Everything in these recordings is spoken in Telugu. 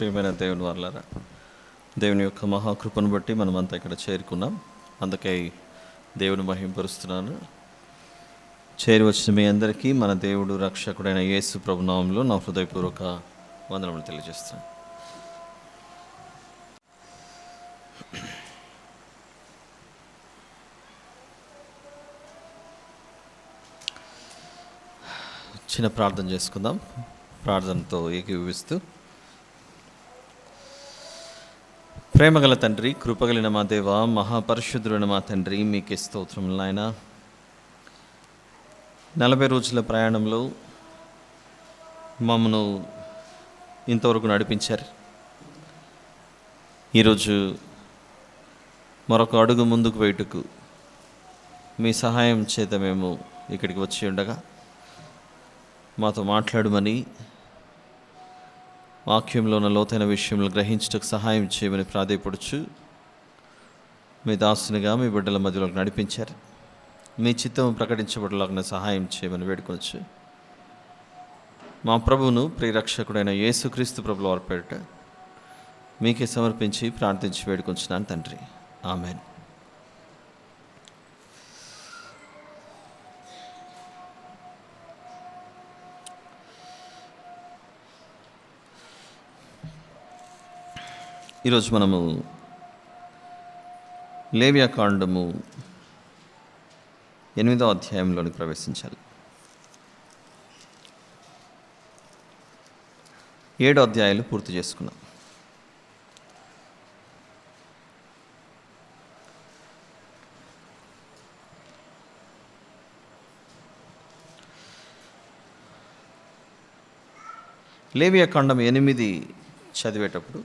ప్రియమైన దేవుని వాళ్ళారా, దేవుని యొక్క మహాకృపను బట్టి మనమంతా ఇక్కడ చేరుకున్నాం. అందుకే దేవుని మహింపరుస్తున్నాను. చేరి వచ్చిన మీ అందరికీ మన దేవుడు రక్షకుడైన యేసు ప్రభు నామములో నా హృదయపూర్వక వందనములు తెలియజేస్తున్నాను. చిన్న ప్రార్థన చేసుకుందాం. ప్రార్థనతో ఏకీభవిస్తూ, ప్రేమగల తండ్రి, కృపగలిగిన మా దేవ, మహాపరిశుద్ధుడైన మా తండ్రి, మీకే స్తోత్రములు నాయన. 40 రోజుల ప్రయాణంలో మమ్మను ఇంతవరకు నడిపించారు. ఈరోజు మరొక అడుగు ముందుకు వేయుటకు మీ సహాయం చేత మేము ఇక్కడికి వచ్చి ఉండగా మాతో మాట్లాడమని, వాక్యంలో ఉన్న లోతైన విషయంలో గ్రహించటకు సహాయం చేయమని ప్రాధేయపడుచు మీ దాసునిగా మీ బిడ్డల మధ్యలోకి నడిపించారు. మీ చిత్తం ప్రకటించబడలాగా సహాయం చేయమని వేడుకొనొచ్చు. మా ప్రభువును ప్రియరక్షకుడైన యేసుక్రీస్తు ప్రభుల వారి పేరిట మీకే సమర్పించి ప్రార్థించి వేడుకొంచున్నాను తండ్రి, ఆమెన్. ఈరోజు మనము లేవియాకాండము 8వ అధ్యాయంలోనికి ప్రవేశించాలి. 7 అధ్యాయాలు పూర్తి చేసుకున్నాం. లేవియాకాండం 8 చదివేటప్పుడు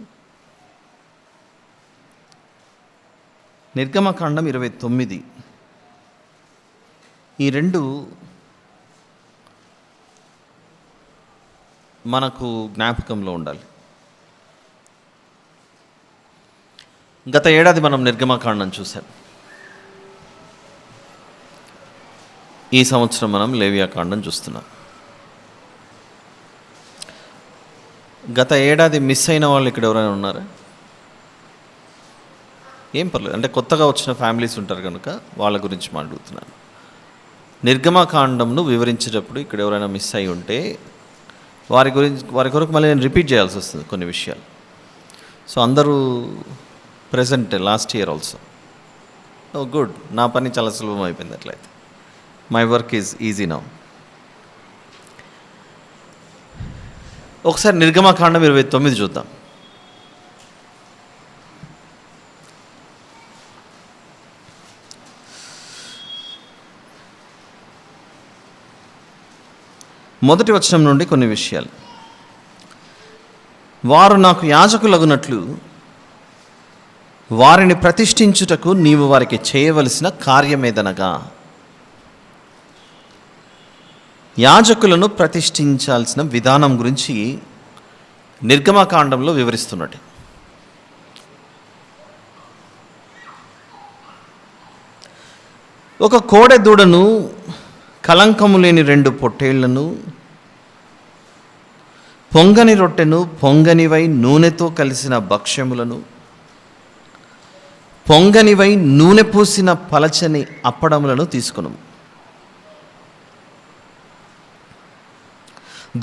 నిర్గమకాండం 29 ఈ రెండు మనకు జ్ఞాపకంలో ఉండాలి. గత ఏడాది మనం నిర్గమకాండం చూసాం. ఈ సంవత్సరం మనం లేవియాకాండం చూస్తున్నాం. గత ఏడాది మిస్ అయిన వాళ్ళు ఇక్కడ ఎవరైనా ఉన్నారా? ఏం పర్లేదు, అంటే కొత్తగా వచ్చిన ఫ్యామిలీస్ ఉంటారు కనుక వాళ్ళ గురించి మాట్లాడుతున్నాను. నిర్గమకాండంను వివరించేటప్పుడు ఇక్కడ ఎవరైనా మిస్ అయి ఉంటే వారి కొరకు మళ్ళీ నేను రిపీట్ చేయాల్సి వస్తుంది కొన్ని విషయాలు. సో అందరూ ప్రెజెంట్ లాస్ట్ ఇయర్ ఆల్సో. ఓ గుడ్, నా పని చాలా సులభం అయిపోయింది. అట్లయితే my work is easy now. ఒకసారి నిర్గమకాండం 29 చూద్దాం. మొదటి వచనం నుండి కొన్ని విషయాలు. వారు నాకు యాజకులగునట్లు వారిని ప్రతిష్ఠించుటకు నీవు వారికి చేయవలసిన కార్యమేదనగా, యాజకులను ప్రతిష్ఠించాల్సిన విధానం గురించి నిర్గమకాండంలో వివరిస్తున్నట్టు. ఒక కోడె దూడను, కలంకము లేని 2 పొట్టేళ్లను, పొంగని రొట్టెను, పొంగనివై నూనెతో కలిసిన భక్ష్యములను, పొంగనివై నూనె పూసిన పలచని అప్పడములను తీసుకును.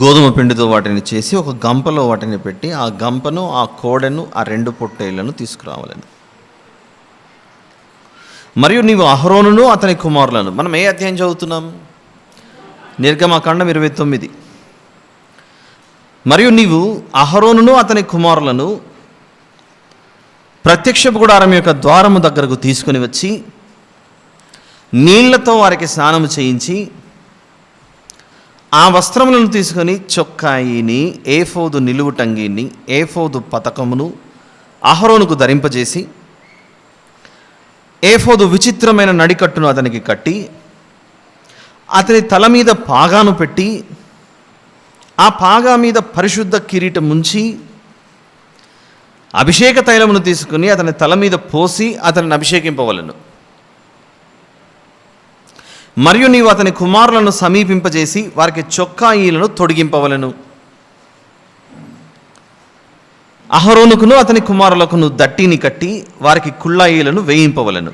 గోధుమ పిండితో వాటిని చేసి ఒక గంపలో వాటిని పెట్టి ఆ గంపను, ఆ కోడెను, ఆ 2 పొట్టేళ్లను తీసుకురావాలని. మరియు నీవు అహరోనును అతని కుమారులను, మనం ఏ అధ్యాయం చదువుతున్నాం? నిర్గమకాండం 29. మరియు నీవు అహరోనును అతని కుమారులను ప్రత్యక్షపు గుడారం యొక్క ద్వారము దగ్గరకు తీసుకుని వచ్చి నీళ్లతో వారికి స్నానము చేయించి ఆ వస్త్రములను తీసుకొని చొక్కాయిని, ఏఫోదు నిలువుటంగిని, ఏఫోదు పతకమును అహరోనుకు ధరింపజేసి ఏఫోదు విచిత్రమైన నడికట్టును అతనికి కట్టి అతని తల మీద పాగాను పెట్టి ఆ పాగా మీద పరిశుద్ధ కిరీటం ఉంచి అభిషేక తైలమును తీసుకుని అతని తల మీద పోసి అతనిని అభిషేకింపవలెను. మరియు నీవు అతని కుమారులను సమీపింపజేసి వారికి చొక్కాయిలను తొడిగింపవలెను. అహరోనుకును అతని కుమారులకును దట్టిని కట్టి వారికి కుళ్ళాయిలను వేయింపవలెను.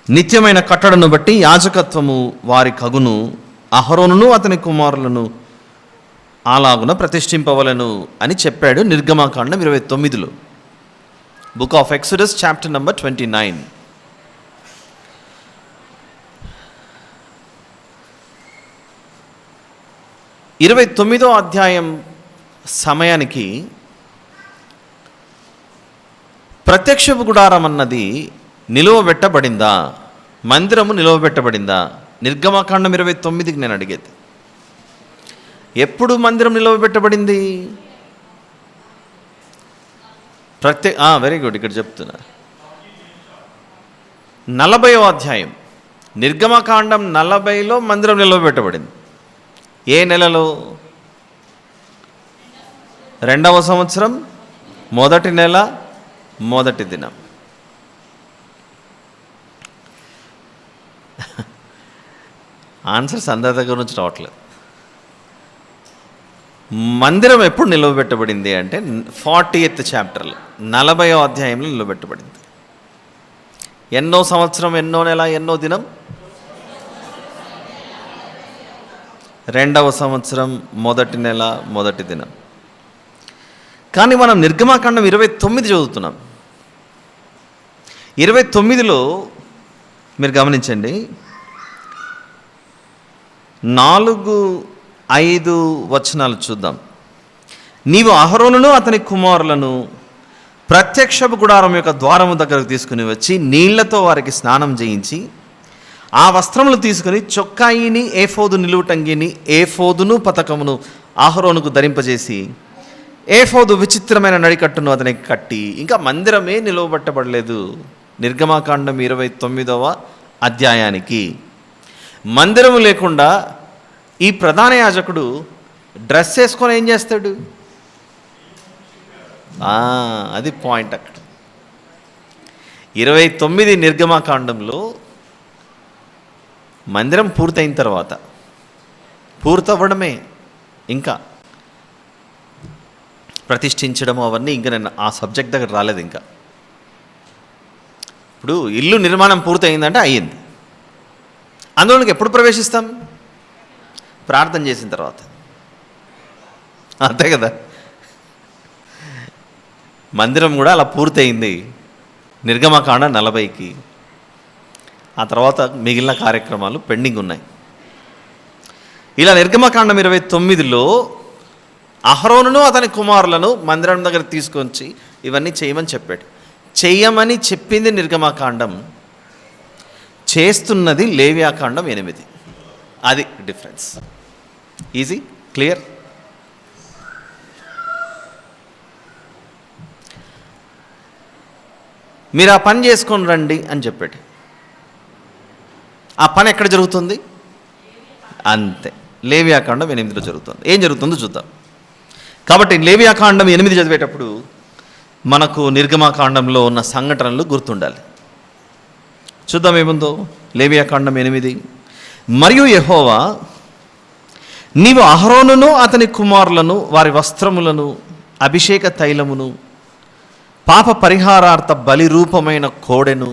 నిత్యమైన కట్టడను బట్టి యాజకత్వము వారి కగును. అహరోనును అతని కుమారులను అలాగున ప్రతిష్ఠింపవలను అని చెప్పాడు నిర్గమాకాండం 29లో. Book of Exodus chapter number 29. 29వ అధ్యాయం సమయానికి ప్రత్యక్షపు గుడారం అన్నది నిలువబెట్టబడిందా, మందిరము నిలువబెట్టబడిందా? నిర్గమకాండం 29కి నేను అడిగేది. ఎప్పుడు మందిరం నిలువబెట్టబడింది? వెరీ గుడ్, ఇక్కడ చెప్తున్నా. 40వ అధ్యాయం నిర్గమకాండం 40లో మందిరం నిలువబెట్టబడింది. ఏ నెలలో? 2వ సంవత్సరం, మొదటి నెల, మొదటి దినం. ఆన్సర్స్ అందరి దగ్గర నుంచి రావట్లేదు. మందిరం ఎప్పుడు నిలవబెట్టబడింది అంటే 40th చాప్టర్లో 40వ అధ్యాయంలో నిలవబెట్టబడింది. ఎన్నో సంవత్సరం, ఎన్నో నెల, ఎన్నో దినం? 2వ సంవత్సరం, మొదటి నెల, మొదటి దినం. కానీ మనం నిర్గమాకాండం 29 చదువుతున్నాం. 29లో మీరు గమనించండి, 4-5 వచనాలు చూద్దాం. నీవు అహరోనును అతని కుమారులను ప్రత్యక్షపు గుడారం యొక్క ద్వారము దగ్గరకు తీసుకుని వచ్చి నీళ్లతో వారికి స్నానం చేయించి ఆ వస్త్రములు తీసుకుని చొక్కాయిని, ఏఫోదు నిలువుటంగిని, ఏఫోదును పతకమును అహరోనుకు ధరింపజేసి ఏఫోదు విచిత్రమైన నడికట్టును అతనికి కట్టి, ఇంకా మందిరమే నిలువబెట్టబడలేదు. నిర్గమాకాండం 29వ అధ్యాయానికి మందిరము లేకుండా ఈ ప్రధాన యాజకుడు డ్రెస్ వేసుకొని ఏం చేస్తాడు? అది పాయింట్ అక్కడ. 29 నిర్గమాకాండంలో మందిరం పూర్తయిన తర్వాత, పూర్తవ్వడమే, ఇంకా ప్రతిష్ఠించడము అవన్నీ ఇంకా నేను ఆ సబ్జెక్ట్ దగ్గర రాలేదు. ఇంకా ఇప్పుడు ఇల్లు నిర్మాణం పూర్తయిందంటే అయ్యింది. అందులోకి ఎప్పుడు ప్రవేశిస్తాం? ప్రార్థన చేసిన తర్వాత, అంతే కదా. మందిరం కూడా అలా పూర్తయింది నిర్గమకాండం 40కి. ఆ తర్వాత మిగిలిన కార్యక్రమాలు పెండింగ్ ఉన్నాయి. ఇలా నిర్గమకాండం 29లో అహరోనును అతని కుమారులను మందిరం దగ్గర తీసుకొచ్చి ఇవన్నీ చేయమని చెప్పాడు. చెయ్యమని చెప్పింది నిర్గమకాండం, చేస్తున్నది లేవ్యాకాండం 8. అది డిఫరెన్స్. Easy, clear? మీరు ఆ పని చేసుకొని రండి అని చెప్పాడు. ఆ పని ఎక్కడ జరుగుతుంది? అంతే, లేవ్యాకాండం 8లో జరుగుతుంది. ఏం జరుగుతుందో చూద్దాం. కాబట్టి లేవ్యాకాండం 8 చదివేటప్పుడు మనకు నిర్గమాకాండంలో ఉన్న సంఘటనలు గుర్తుండాలి. చూద్దాం ఏముందో. లేవ్యాకాండం 8. మరియు యెహోవా, నీవు అహరోనును అతని కుమారులను వారి వస్త్రములను, అభిషేక తైలమును, పాప పరిహారార్థ బలి రూపమైన కోడెను,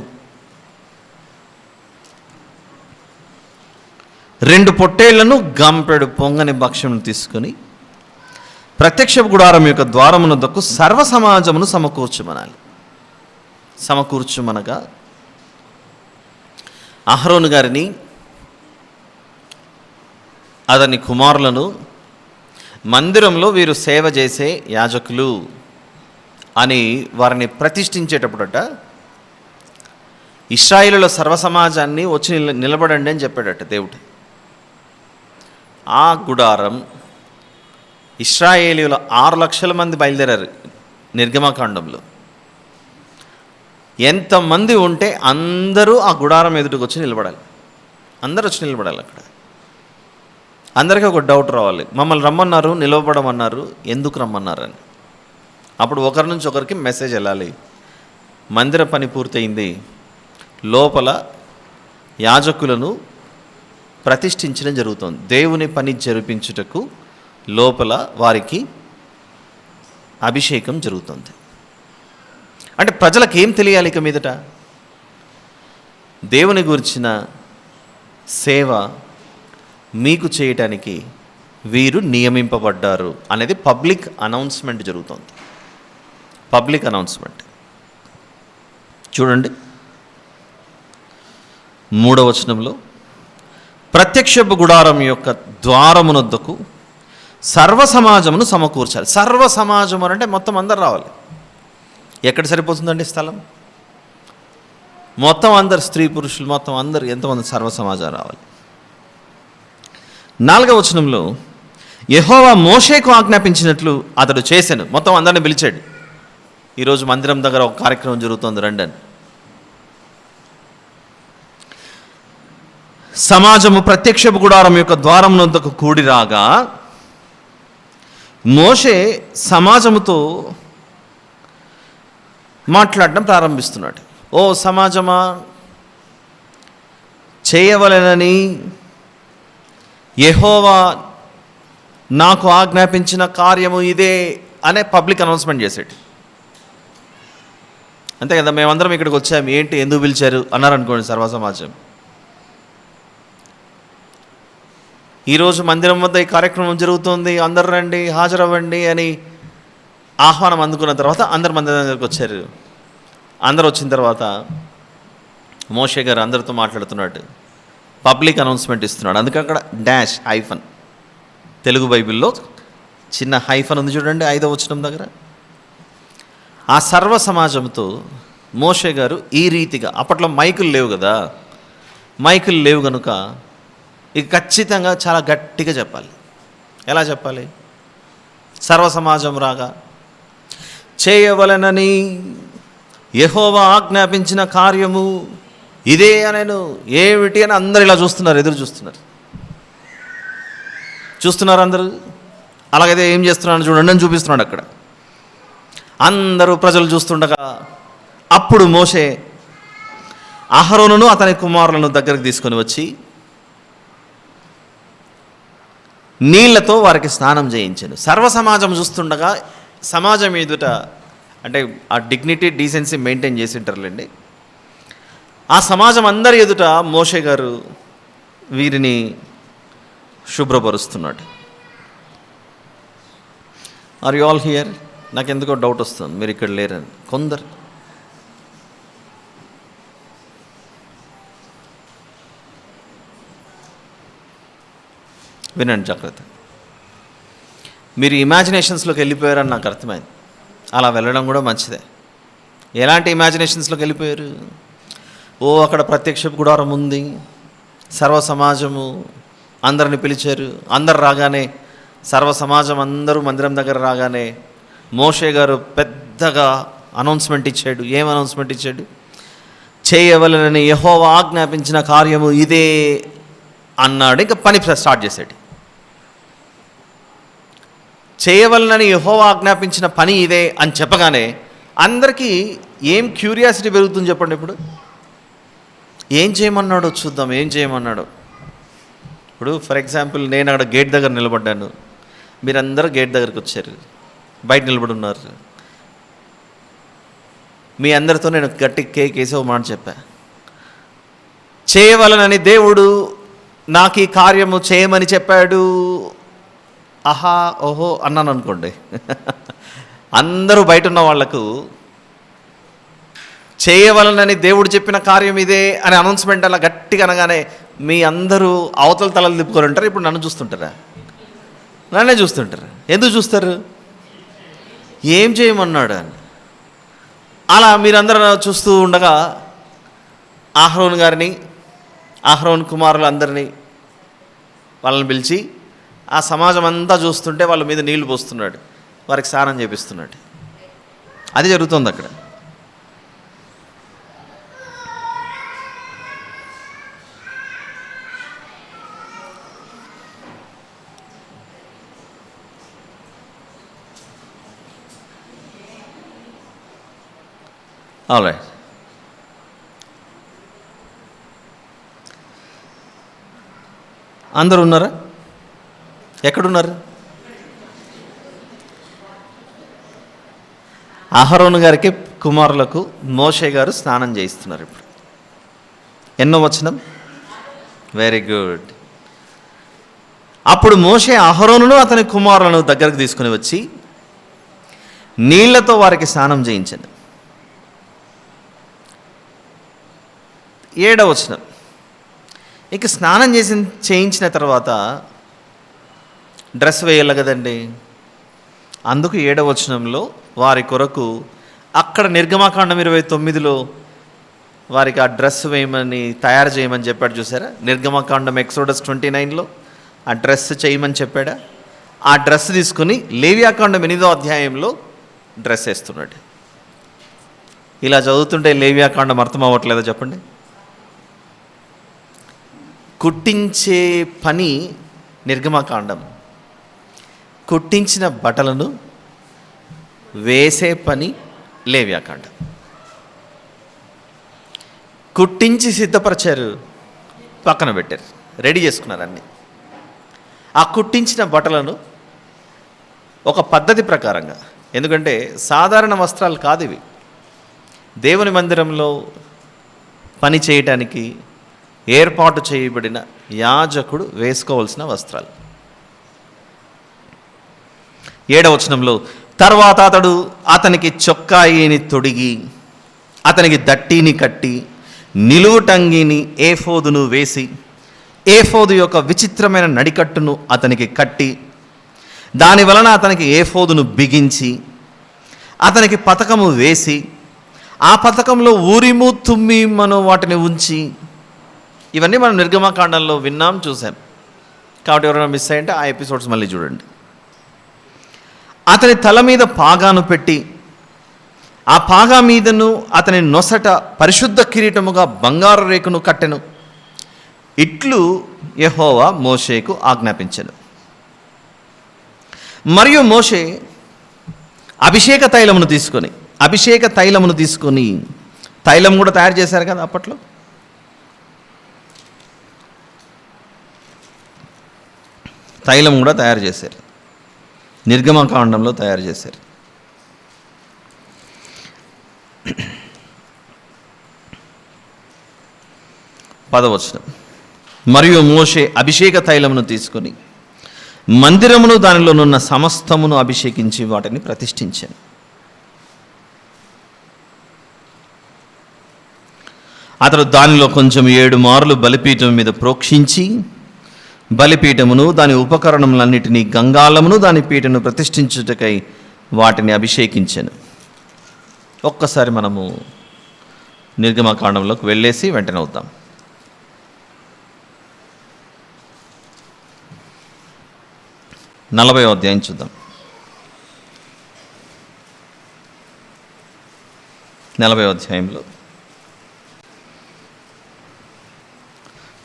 2 పొట్టేళ్లను, గంపెడు పొంగని భక్ష్యమును తీసుకుని ప్రత్యక్ష గుడారం యొక్క ద్వారమునొద్దకు సర్వ సమాజమును సమకూర్చుమనగా అహరోను గారిని, అతని కుమారులను మందిరంలో వీరు సేవ చేసే యాజకులు అని వారిని ప్రతిష్ఠించేటప్పుడట ఇశ్రాయేలుల సర్వసమాజాన్ని వచ్చి నిలబడండి అని చెప్పాడట దేవుడు. ఆ గుడారం ఇశ్రాయేలీయుల 6 లక్షల మంది బయలుదేరారు నిర్గమకాండంలో. ఎంతమంది ఉంటే అందరూ ఆ గుడారం ఎదుటికి వచ్చి నిలబడాలి. అందరూ వచ్చి నిలబడాలి. అక్కడ అందరికీ ఒక డౌట్ రావాలి, మమ్మల్ని రమ్మన్నారు, నిలవబడమన్నారు, ఎందుకు రమ్మన్నారని. అప్పుడు ఒకరి నుంచి ఒకరికి మెసేజ్ వెళ్ళాలి, మందిర పని పూర్తయింది, లోపల యాజకులను ప్రతిష్ఠించడం జరుగుతుంది, దేవుని పని జరిపించుటకు లోపల వారికి అభిషేకం జరుగుతుంది. అంటే ప్రజలకు ఏం తెలియాలి ఇక మీదట? దేవుని గురించిన సేవ మీకు చేయటానికి వీరు నియమింపబడ్డారు అనేది పబ్లిక్ అనౌన్స్మెంట్ జరుగుతుంది. పబ్లిక్ అనౌన్స్మెంట్ చూడండి 3వ వచనంలో, ప్రత్యక్షపు గుడారం యొక్క ద్వారమునొద్దకు సర్వ సమాజమును సమకూర్చాలి. సర్వ సమాజం అంటే మొత్తం అందరు రావాలి. ఎక్కడ సరిపోతుందండి స్థలం? మొత్తం అందరు, స్త్రీ పురుషులు మొత్తం అందరు, ఎంతమంది సర్వ సమాజం రావాలి. 4వ వచనంలో, యెహోవా మోషేకు ఆజ్ఞాపించినట్లు అతడు చేశాను. మొత్తం అందరిని పిలిచాడు. ఈరోజు మందిరం దగ్గర ఒక కార్యక్రమం జరుగుతుంది, రండి. సమాజము ప్రత్యక్షపు గుడారం యొక్క ద్వారం వద్దకు కూడి రాగా మోషే సమాజముతో మాట్లాడడం ప్రారంభిస్తున్నాడు. ఓ సమాజమా, చేయవలెనని యెహోవా నాకు ఆజ్ఞాపించిన కార్యము ఇదే అనే పబ్లిక్ అనౌన్స్మెంట్ చేశాడు. అంతే కదా, మేమందరం ఇక్కడికి వచ్చాము, ఏంటి ఎందుకు పిలిచారు అన్నారనుకోండి సర్వ సమాజం. ఈరోజు మందిరం వద్ద ఈ కార్యక్రమం జరుగుతుంది, అందరు రండి, హాజరవ్వండి అని ఆహ్వానం అందుకున్న తర్వాత అందరు మందిరం దగ్గరికి వచ్చారు. అందరు వచ్చిన తర్వాత మోషే గారు అందరితో మాట్లాడుతున్నాడు, పబ్లిక్ అనౌన్స్మెంట్ ఇస్తున్నాడు. అందుకే అక్కడ డాష్ హైఫన్, తెలుగు బైబిల్లో చిన్న హైఫన్ ఉంది చూడండి 5వ వచనం దగ్గర. ఆ సర్వ సమాజంతో మోషే గారు ఈ రీతిగా, అప్పట్లో మైకులు లేవు కదా, మైకులు లేవు కనుక ఇక ఖచ్చితంగా చాలా గట్టిగా చెప్పాలి. ఎలా చెప్పాలి? సర్వ సమాజం రాగా, చేయవలెనని యెహోవా ఆజ్ఞాపించిన కార్యము ఇదే అనేను. ఏమిటి అని అందరు ఇలా చూస్తున్నారు, ఎదురు చూస్తున్నారు అందరూ. అలాగైతే ఏం చేస్తున్నాడు చూడండి అని చూపిస్తున్నాడు అక్కడ. అందరూ ప్రజలు చూస్తుండగా అప్పుడు మోషే అహరోనును అతని కుమారులను దగ్గరికి తీసుకొని వచ్చి నీళ్లతో వారికి స్నానం చేయించాను. సర్వ సమాజం చూస్తుండగా, సమాజం ఎదుట, అంటే ఆ డిగ్నిటీ డీసెన్సీ మెయింటైన్ చేసి ఉంటారులేండి, ఆ సమాజం అందరి ఎదుట మోషే గారు వీరిని శుభ్రపరుస్తున్నాడు. Are you all here? నాకు ఎందుకో డౌట్ వస్తుంది మీరు ఇక్కడ లేరని. కొందరు వినండి జాగ్రత్త. మీరు ఇమాజినేషన్స్లోకి వెళ్ళిపోయారని నాకు అర్థమైంది. అలా వెళ్ళడం కూడా మంచిదే. ఎలాంటి ఇమాజినేషన్స్లోకి వెళ్ళిపోయారు? ఓ అక్కడ ప్రత్యక్షపు గుడారం ఉంది, సర్వ సమాజము అందరిని పిలిచారు. అందరు రాగానే, సర్వ సమాజం అందరూ మందిరం దగ్గర రాగానే మోషే గారు పెద్దగా అనౌన్స్మెంట్ ఇచ్చాడు. ఏం అనౌన్స్మెంట్ ఇచ్చాడు? చేయవలెనని యెహోవా ఆజ్ఞాపించిన కార్యము ఇదే అన్నాడు. ఇంకా పని స్టార్ట్ చేశాడు. చేయవలనని యెహోవా ఆజ్ఞాపించిన పని ఇదే అని చెప్పగానే అందరికీ ఏం క్యూరియాసిటీ పెరుగుతుంది చెప్పండి. ఇప్పుడు ఏం చేయమన్నాడో చూద్దాం, ఏం చేయమన్నాడో. ఇప్పుడు ఫర్ ఎగ్జాంపుల్ నేను అక్కడ గేట్ దగ్గర నిలబడ్డాను, మీరందరూ గేట్ దగ్గరికి వచ్చారు, బయట నిలబడి ఉన్నారు. మీ అందరితో నేను గట్టి కేక్ వేసి ఒక మాట చెప్పా, చేయవలనని దేవుడు నాకు ఈ కార్యము చేయమని చెప్పాడు. ఆహా ఓహో అన్నాను అనుకోండి. అందరూ బయట ఉన్న వాళ్లకు చేయవలనని దేవుడు చెప్పిన కార్యం ఇదే అని అనౌన్స్మెంట్ అలా గట్టిగా అనగానే మీ అందరూ అవతల తలలు తిప్పుకొని ఉంటారు. ఇప్పుడు నన్ను చూస్తుంటారా? నన్నే చూస్తుంటారు. ఎందుకు చూస్తారు? ఏం చేయమన్నాడు అని. అలా మీరందరూ చూస్తూ ఉండగా అహరోను గారిని, అహరోను కుమారులు అందరినీ వాళ్ళని పిలిచి ఆ సమాజం అంతా చూస్తుంటే వాళ్ళ మీద నీళ్లు పోస్తున్నాడు, వారికి స్నానం చేపిస్తున్నాడు. అది జరుగుతుంది అక్కడ. ఆల్రైట్. అందరు ఉన్నారా? ఎక్కడున్నారు? అహరోను గారికి కుమారులకు మోషే గారు స్నానం చేయిస్తున్నారు. ఇప్పుడు ఎన్నో వచనం? Very good. అప్పుడు మోషే అహరోనును అతని కుమారులను దగ్గరకు తీసుకుని వచ్చి నీళ్లతో వారికి స్నానం చేయించాను. 7వ వచనం. ఇక స్నానం చేయించిన తర్వాత డ్రెస్ వేయాలి కదండి. అందుకు 7వ వచనంలో వారి కొరకు అక్కడ నిర్గమాకాండం 29లో వారికి ఆ డ్రెస్ వేయమని తయారు చేయమని చెప్పాడు చూసారా. నిర్గమాకాండం ఎక్సోడస్ 29లో ఆ డ్రెస్ చేయమని చెప్పాడా. ఆ డ్రెస్ తీసుకుని లేవియాకాండం 8వ అధ్యాయంలో డ్రెస్ వేస్తున్నాడు. ఇలా చదువుతుంటే లేవియాకాండం అర్థం అవ్వట్లేదా చెప్పండి? కుట్టించే పని నిర్గమాకాండం, కుట్టించిన బట్టలను వేసే పని లేవియాకాండం. కుట్టించి సిద్ధపరిచారు, పక్కన పెట్టారు, రెడీ చేసుకున్నారు అన్నీ. ఆ కుట్టించిన బట్టలను ఒక పద్ధతి ప్రకారంగా, ఎందుకంటే సాధారణ వస్త్రాలు కాదు ఇవి, దేవుని మందిరంలో పని చేయటానికి ఏర్పాటు చేయబడిన యాజకుడు వేసుకోవాల్సిన వస్త్రాలు. 7వ వచనంలో తర్వాత అతడు అతనికి చొక్కాయిని తొడిగి అతనికి దట్టిని కట్టి నిలువుటంగిని ఏఫోదును వేసి ఏఫోదు యొక్క విచిత్రమైన నడికట్టును అతనికి కట్టి దాని వలన అతనికి ఏఫోదును బిగించి అతనికి పతకము వేసి ఆ పతకంలో ఊరిము తుమ్మిమను వాటిని ఉంచి, ఇవన్నీ మనం నిర్గమాకాండంలో విన్నాం, చూసాం. కాబట్టి ఎవరైనా మిస్ అయ్యంటే ఆ ఎపిసోడ్స్ మళ్ళీ చూడండి. అతని తల మీద పాగాను పెట్టి ఆ పాగా మీదను అతని నొసట పరిశుద్ధ కిరీటముగా బంగారు రేకును కట్టెను. ఇట్లు యెహోవా మోషేకు ఆజ్ఞాపించెను. మరియు మోషే అభిషేక తైలమును తీసుకొని తైలం కూడా తయారు చేశారు కదా అప్పట్లో. తైలం కూడా తయారు చేశారు, నిర్గమకాండంలో తయారు చేశారు. పదవచనం. మరియు మోషే అభిషేక తైలమును తీసుకొని మందిరమును దానిలోనున్న సమస్తమును అభిషేకించి వాటిని ప్రతిష్ఠించాను. అతడు దానిలో కొంచెం 7 మార్లు బలిపీఠం మీద ప్రోక్షించి బలిపీఠమును దాని ఉపకరణములన్నిటినీ గంగాళమును దాని పీఠను ప్రతిష్ఠించుటకై వాటిని అభిషేకించాను. ఒక్కసారి మనము నిర్గమకాండంలోకి వెళ్ళేసి వెంటనే వద్దాం. 40వ అధ్యాయం చూద్దాం. 40వ అధ్యాయంలో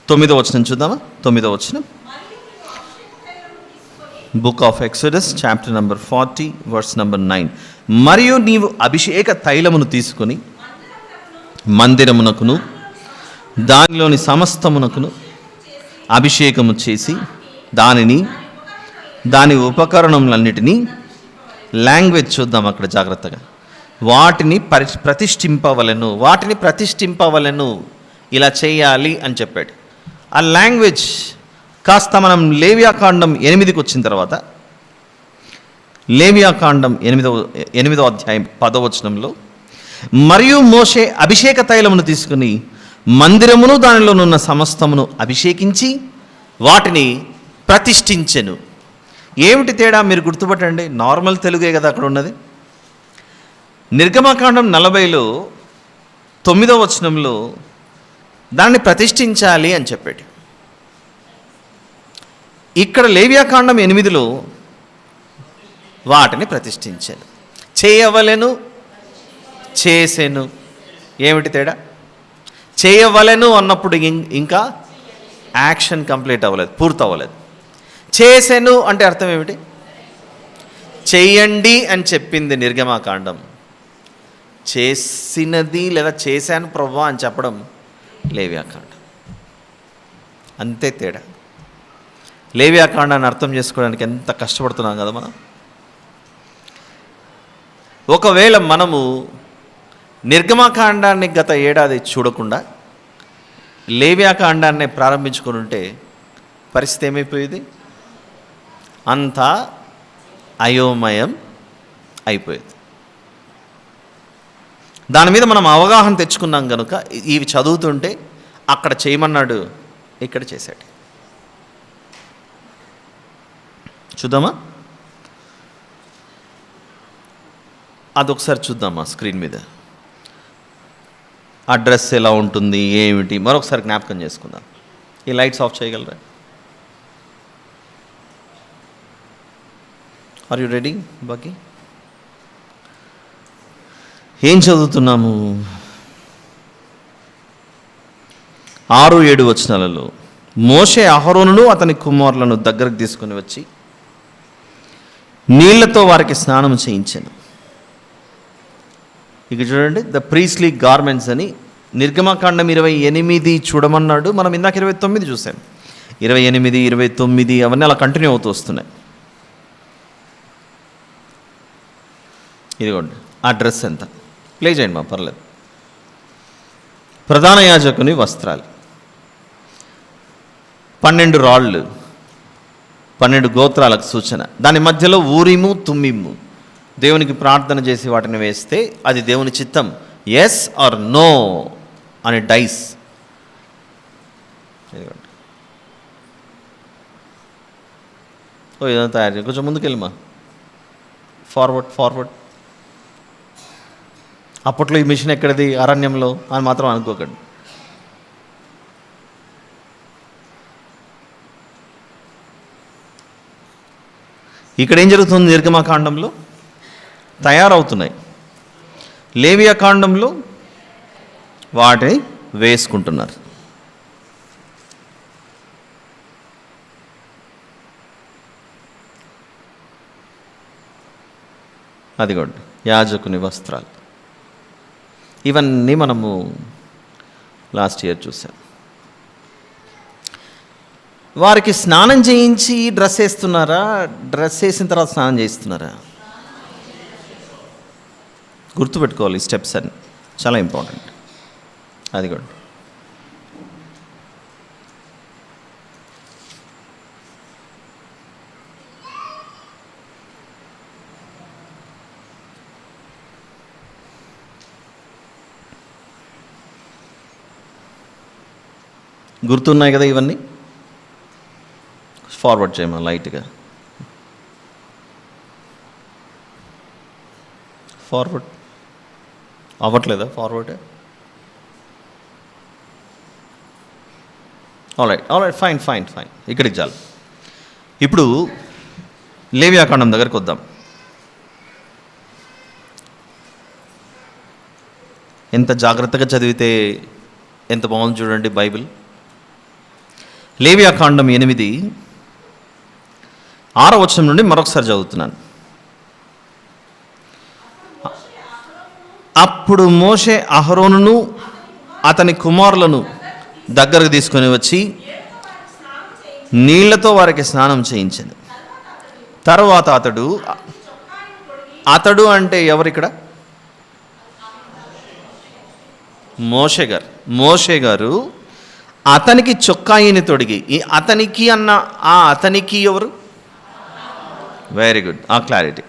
9వ వచనం చూద్దామా? 9వ వచనం, book of Exodus chapter number 40 verse number 9. మరియు నీవు అభిషేక తైలమును తీసుకొని మందిరమునకును దానిలోని సమస్తమునకును అభిషేకము చేసి దాని ఉపకరణములన్నిటినీ, లాంగ్వేజ్ చూద్దాం అక్కడ జాగ్రత్తగా, వాటిని ప్రతిష్ఠింపవలెను, ఇలా చేయాలి అని చెప్పాడు. ఆ లాంగ్వేజ్ కాస్త మనం లేవియాకాండం 8కి వచ్చిన తర్వాత, లేవియాకాండం 8వ అధ్యాయం 10వ వచనంలో, మరియు మోషే అభిషేక తైలమును తీసుకుని మందిరమును దానిలోనున్న సమస్తమును అభిషేకించి వాటిని ప్రతిష్ఠించెను. ఏమిటి తేడా మీరు గుర్తుపట్టండి. నార్మల్ తెలుగే కదా అక్కడ ఉన్నది. నిర్గమకాండం 40లో 9వ వచనంలో దాన్ని ప్రతిష్ఠించాలి అని చెప్పాడు. ఇక్కడ లేవియాకాండం 8లో వాటిని ప్రతిష్ఠించాను. చేయవలెను, చేసెను. ఏమిటి తేడా? చేయవలెను అన్నప్పుడు ఇంకా యాక్షన్ కంప్లీట్ అవ్వలేదు, పూర్తి అవ్వలేదు. చేసెను అంటే అర్థం ఏమిటి? చెయ్యండి అని చెప్పింది నిర్గమకాండం. చేసినది లేదా చేశాను ప్రభువా అని చెప్పడం లేవియాకాండం. అంతే తేడా. లేవియాకాండాన్ని అర్థం చేసుకోవడానికి ఎంత కష్టపడుతున్నాం కదా మనం. ఒకవేళ మనము నిర్గమకాండాన్ని గత ఏడాది చూడకుండా లేవ్యాకాండాన్ని ప్రారంభించుకొని ఉంటే పరిస్థితి ఏమైపోయేది? అంతా అయోమయం అయిపోయేది. దాని మీద మనం అవగాహన తెచ్చుకున్నాం కనుక ఇవి చదువుతుంటే అక్కడ చేయమన్నాడు, ఇక్కడ చేశాడు. చూద్దామా? అదొకసారి చూద్దామా స్క్రీన్ మీద. అడ్రస్ ఎలా ఉంటుంది ఏమిటి మరొకసారి జ్ఞాపకం చేసుకుందాం. ఈ లైట్స్ ఆఫ్ చేయగలరా? ఆర్ యు రెడీ బాకీ? ఏం చదువుతున్నాము? 6-7 వచనాలలో మోషే అహరోనును అతని కుమారులను దగ్గరకు తీసుకుని వచ్చి నీళ్లతో వారికి స్నానం చేయించాను. ఇక చూడండి, ద ప్రీస్లీ గార్మెంట్స్ అని నిర్గమకాండం 28 చూడమన్నాడు. మనం ఇందాక 29 చూసాం. 28, 29 అవన్నీ అలా కంటిన్యూ అవుతూ వస్తున్నాయి. ఇదిగోండి అడ్రస్ ఎంత, ప్లే చేయండి మా పర్లేదు. ప్రధాన యాజకుని వస్త్రాలు, 12 రాళ్ళు, 12 గోత్రాలకు సూచన. దాని మధ్యలో ఊరిము తుమ్మిము, దేవునికి ప్రార్థన చేసి వాటిని వేస్తే అది దేవుని చిత్తం, ఎస్ ఆర్ నో అని డైస్. ఓ ఇదంతా తయారు చేయి. కొంచెం ముందుకెళ్ళమా, ఫార్వర్డ్. అప్పట్లో ఈ మిషన్ ఎక్కడిది? అరణ్యంలో అని మాత్రం అనుకోకండి. ఇక్కడ ఏం జరుగుతుంది? నిర్గమకాండంలో తయారవుతున్నాయి, లేవియాకాండంలో వాటిని వేసుకుంటున్నారు. అదిగోండి యాజకుని వస్త్రాలు. ఇవన్నీ మనము లాస్ట్ ఇయర్ చూసాం. వారికి స్నానం చేయించి డ్రెస్ వేస్తున్నారా? డ్రెస్ వేసిన తర్వాత స్నానం చేయిస్తున్నారా? గుర్తుపెట్టుకోవాలి ఈ స్టెప్స్ అని, చాలా ఇంపార్టెంట్. అదిగోండి గుర్తున్నాయి కదా ఇవన్నీ. ఫార్వర్డ్ చేయమా లైట్గా, ఫార్వర్డ్ అవ్వట్లేదా? ఫార్వర్డ్. Alright fine. ఇక్కడికి చాలు. ఇప్పుడు లేవియాకాండం దగ్గరికి వద్దాం. ఎంత జాగ్రత్తగా చదివితే ఎంత బాగుంది చూడండి బైబిల్. లేవియాకాండం 8 6వ వచనం నుండి మరొకసారి చదువుతున్నాను. అప్పుడు మోషే అహరోనును అతని కుమారులను దగ్గరకు తీసుకొని వచ్చి నీళ్లతో వారికి స్నానం చేయించాను. తర్వాత అతడు అంటే ఎవరిక్కడ? మోషే గారు అతనికి చొక్కాయిని తొడిగి, ఈ అతనికి అన్న ఆ అతనికి ఎవరు? వెరీ గుడ్, ఆ క్లారిటీ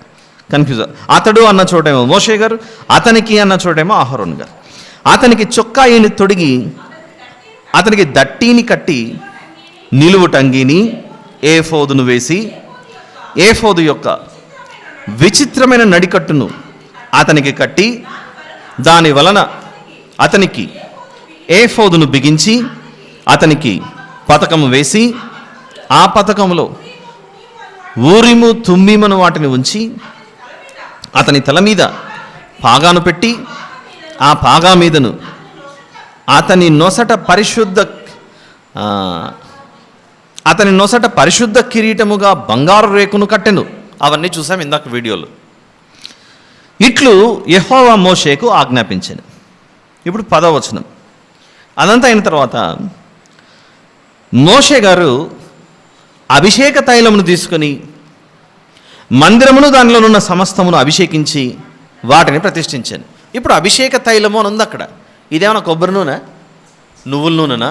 కన్ఫ్యూజ్. అతడు అన్న చోటేమో మోషే గారు, అతనికి అన్న చోటేమో అహరోన్ గారు. అతనికి చొక్కాయిని తొడిగి అతనికి దట్టీని కట్టి నిలువు టంగిని ఏఫోదును వేసి ఏఫోదు యొక్క విచిత్రమైన నడికట్టును అతనికి కట్టి దాని వలన అతనికి ఏఫోదును బిగించి అతనికి పతకము వేసి ఆ పతకములో ఊరిము తుమ్మిమను వాటిని ఉంచి అతని తల మీద పాగాను పెట్టి ఆ పాగా మీదను అతని నొసట పరిశుద్ధ కిరీటముగా బంగారు రేకును కట్టెను. అవన్నీ చూసాం ఇందాక వీడియోలో. ఇట్లు యెహోవా మోషేకు ఆజ్ఞాపించాను. ఇప్పుడు 10వ వచనం. అదంతా అయిన తర్వాత మోషే గారు అభిషేక తైలమును తీసుకొని మందిరమును దానిలోనున్న సమస్తమును అభిషేకించి వాటిని ప్రతిష్ఠించాను. ఇప్పుడు అభిషేక తైలము అని ఉంది అక్కడ. ఇదేమన్నా కొబ్బరి నూనె, నువ్వుల నూనెనా,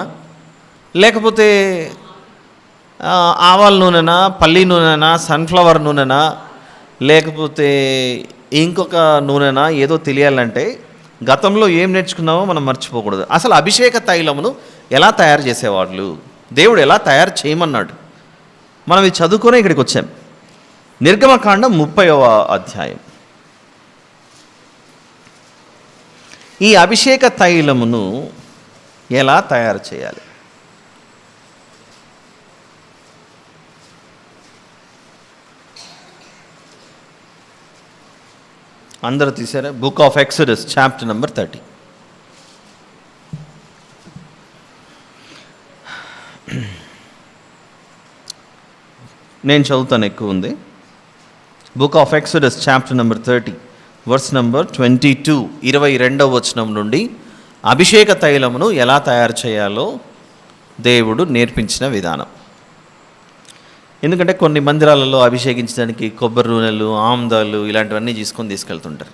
లేకపోతే ఆవాల నూనెనా, పల్లి నూనెనా, సన్ఫ్లవర్ నూనెనా, లేకపోతే ఇంకొక నూనెనా, ఏదో తెలియాలంటే గతంలో ఏం నేర్చుకున్నామో మనం మర్చిపోకూడదు. అసలు అభిషేక తైలమును ఎలా తయారు చేసేవాళ్ళు, దేవుడు ఎలా తయారు చేయమన్నాడు, మనం ఇది చదువుకునే ఇక్కడికి వచ్చాం. నిర్గమకాండం 30వ అధ్యాయం. ఈ అభిషేక తైలమును ఎలా తయారు చేయాలి? అందరూ తీసారా? Book of Exodus chapter number 30. నేను చదువుతాను, ఎక్కువ ఉంది. Book of Exodus chapter number 30 verse number 22, 22వ వచనం నుండి అభిషేక తైలమును ఎలా తయారు చేయాలో దేవుడు నేర్పించిన విధానం. ఎందుకంటే కొన్ని మందిరాలలో అభిషేకించడానికి కొబ్బరి నూనెలు, ఆమ్దాలు ఇలాంటివన్నీ తీసుకెళ్తుంటారు.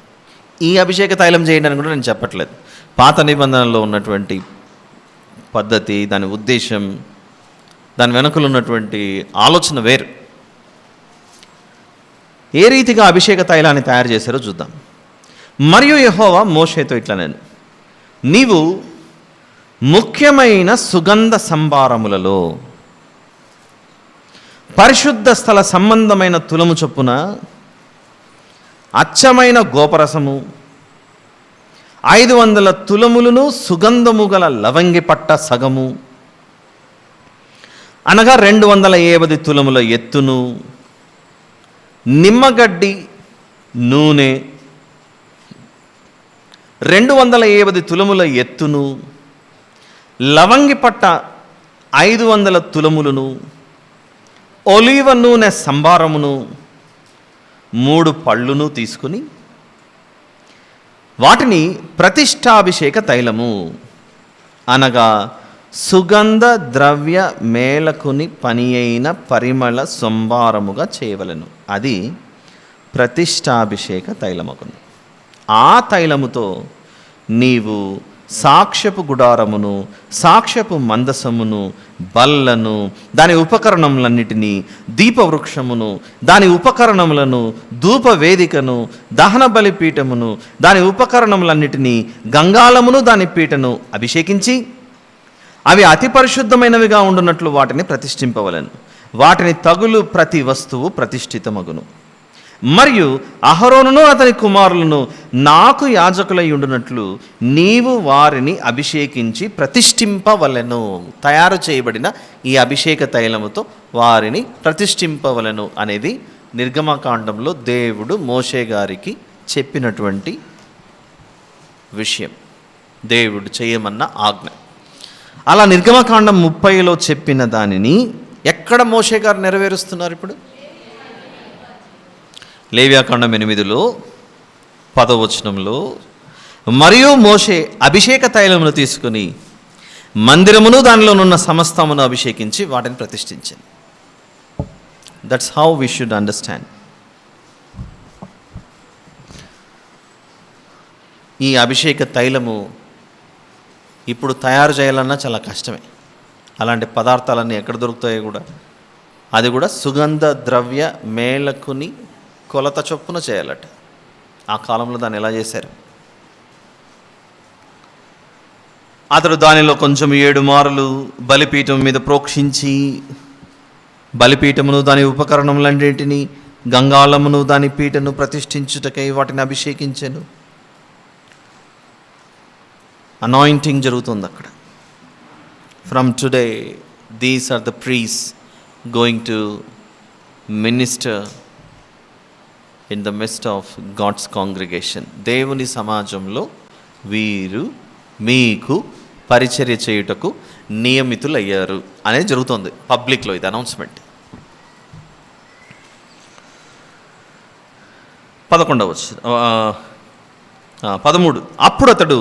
ఈ అభిషేక తైలం చేయడానికి కూడా నేను చెప్పట్లేదు. పాత నిబంధనలో ఉన్నటువంటి పద్ధతి, దాని ఉద్దేశం, దాని వెనుకలు ఉన్నటువంటి ఆలోచన వేరు. ఏ రీతిగా అభిషేక తైలాన్ని తయారు చేశారో చూద్దాం. మరియు యెహోవా మోషేతో ఇట్లా, నీవు ముఖ్యమైన సుగంధ సంభారములలో పరిశుద్ధ స్థల సంబంధమైన తులము చొప్పున అచ్చమైన గోపరసము 500 తులములను, సుగంధము గల లవంగి పట్ట సగము అనగా 250 తులముల ఎత్తును, నిమ్మగడ్డి నూనె 250 తులముల ఎత్తును, లవంగి పట్ట 500 తులములను, ఒలీవ నూనె సంభారమును 3 పళ్ళును తీసుకుని వాటిని ప్రతిష్టాభిషేక తైలము అనగా సుగంధ ద్రవ్య మేళకుని పని అయిన పరిమళ సంభారముగా చేయవలెను. అది ప్రతిష్టాభిషేక తైలమగును. ఆ తైలముతో నీవు సాక్ష్యపు గుడారమును, సాక్ష్యపు మందసమును, బల్లను, దాని ఉపకరణములన్నిటినీ, దీపవృక్షమును, దాని ఉపకరణములను, ధూపవేదికను, దహన బలిపీఠమును, దాని ఉపకరణములన్నిటినీ, గంగాళమును, దాని పీటను అభిషేకించి అవి అతి పరిశుద్ధమైనవిగా ఉండునట్లు వాటిని ప్రతిష్ఠింపవలెను. వాటిని తగులు ప్రతి వస్తువు ప్రతిష్ఠితమగును. మరియు అహరోనును అతని కుమారులను నాకు యాజకులై ఉండునట్లు నీవు వారిని అభిషేకించి ప్రతిష్ఠింపవలెను. తయారు చేయబడిన ఈ అభిషేక తైలముతో వారిని ప్రతిష్ఠింపవలెను అనేది నిర్గమకాండంలో దేవుడు మోషే గారికి చెప్పినటువంటి విషయం, దేవుడు చేయమన్న ఆజ్ఞ. అలా నిర్గమకాండం 30లో చెప్పిన దానిని ఎక్కడ మోషే గారు నెరవేరుస్తున్నారు? ఇప్పుడు లేవ్యాకాండం 8లో 10వ వచనంలో, మరియు మోషే అభిషేక తైలమును తీసుకుని మందిరమును దానిలోనున్న సమస్తమును అభిషేకించి వాటిని ప్రతిష్ఠించింది. That's how we should understand. ఈ అభిషేక తైలము ఇప్పుడు తయారు చేయాలన్నా చాలా కష్టమే. అలాంటి పదార్థాలన్నీ ఎక్కడ దొరుకుతాయో కూడా, అది కూడా సుగంధ ద్రవ్య మేళకుని కొలత చొప్పున చేయాలట. ఆ కాలంలో దాన్ని ఎలా చేశారు? అతడు దానిలో కొంచెం 7 మారులు బలిపీఠం మీద ప్రోక్షించి బలిపీఠమును, దాని ఉపకరణములన్నింటినీ, గంగాళమును, దాని పీటను ప్రతిష్ఠించుటకై వాటిని అభిషేకించెను. అనాయింటింగ్ జరుగుతుంది అక్కడ. From today these are the priests going to minister in the midst of God's congregation. దేవుని సమాజంలో వీరు మీకు పరిచర్య చేయుటకు నియమితులయ్యారు అనేది జరుగుతుంది పబ్లిక్లో. ఇది అనౌన్స్మెంట్. 13. అప్పుడు అతడు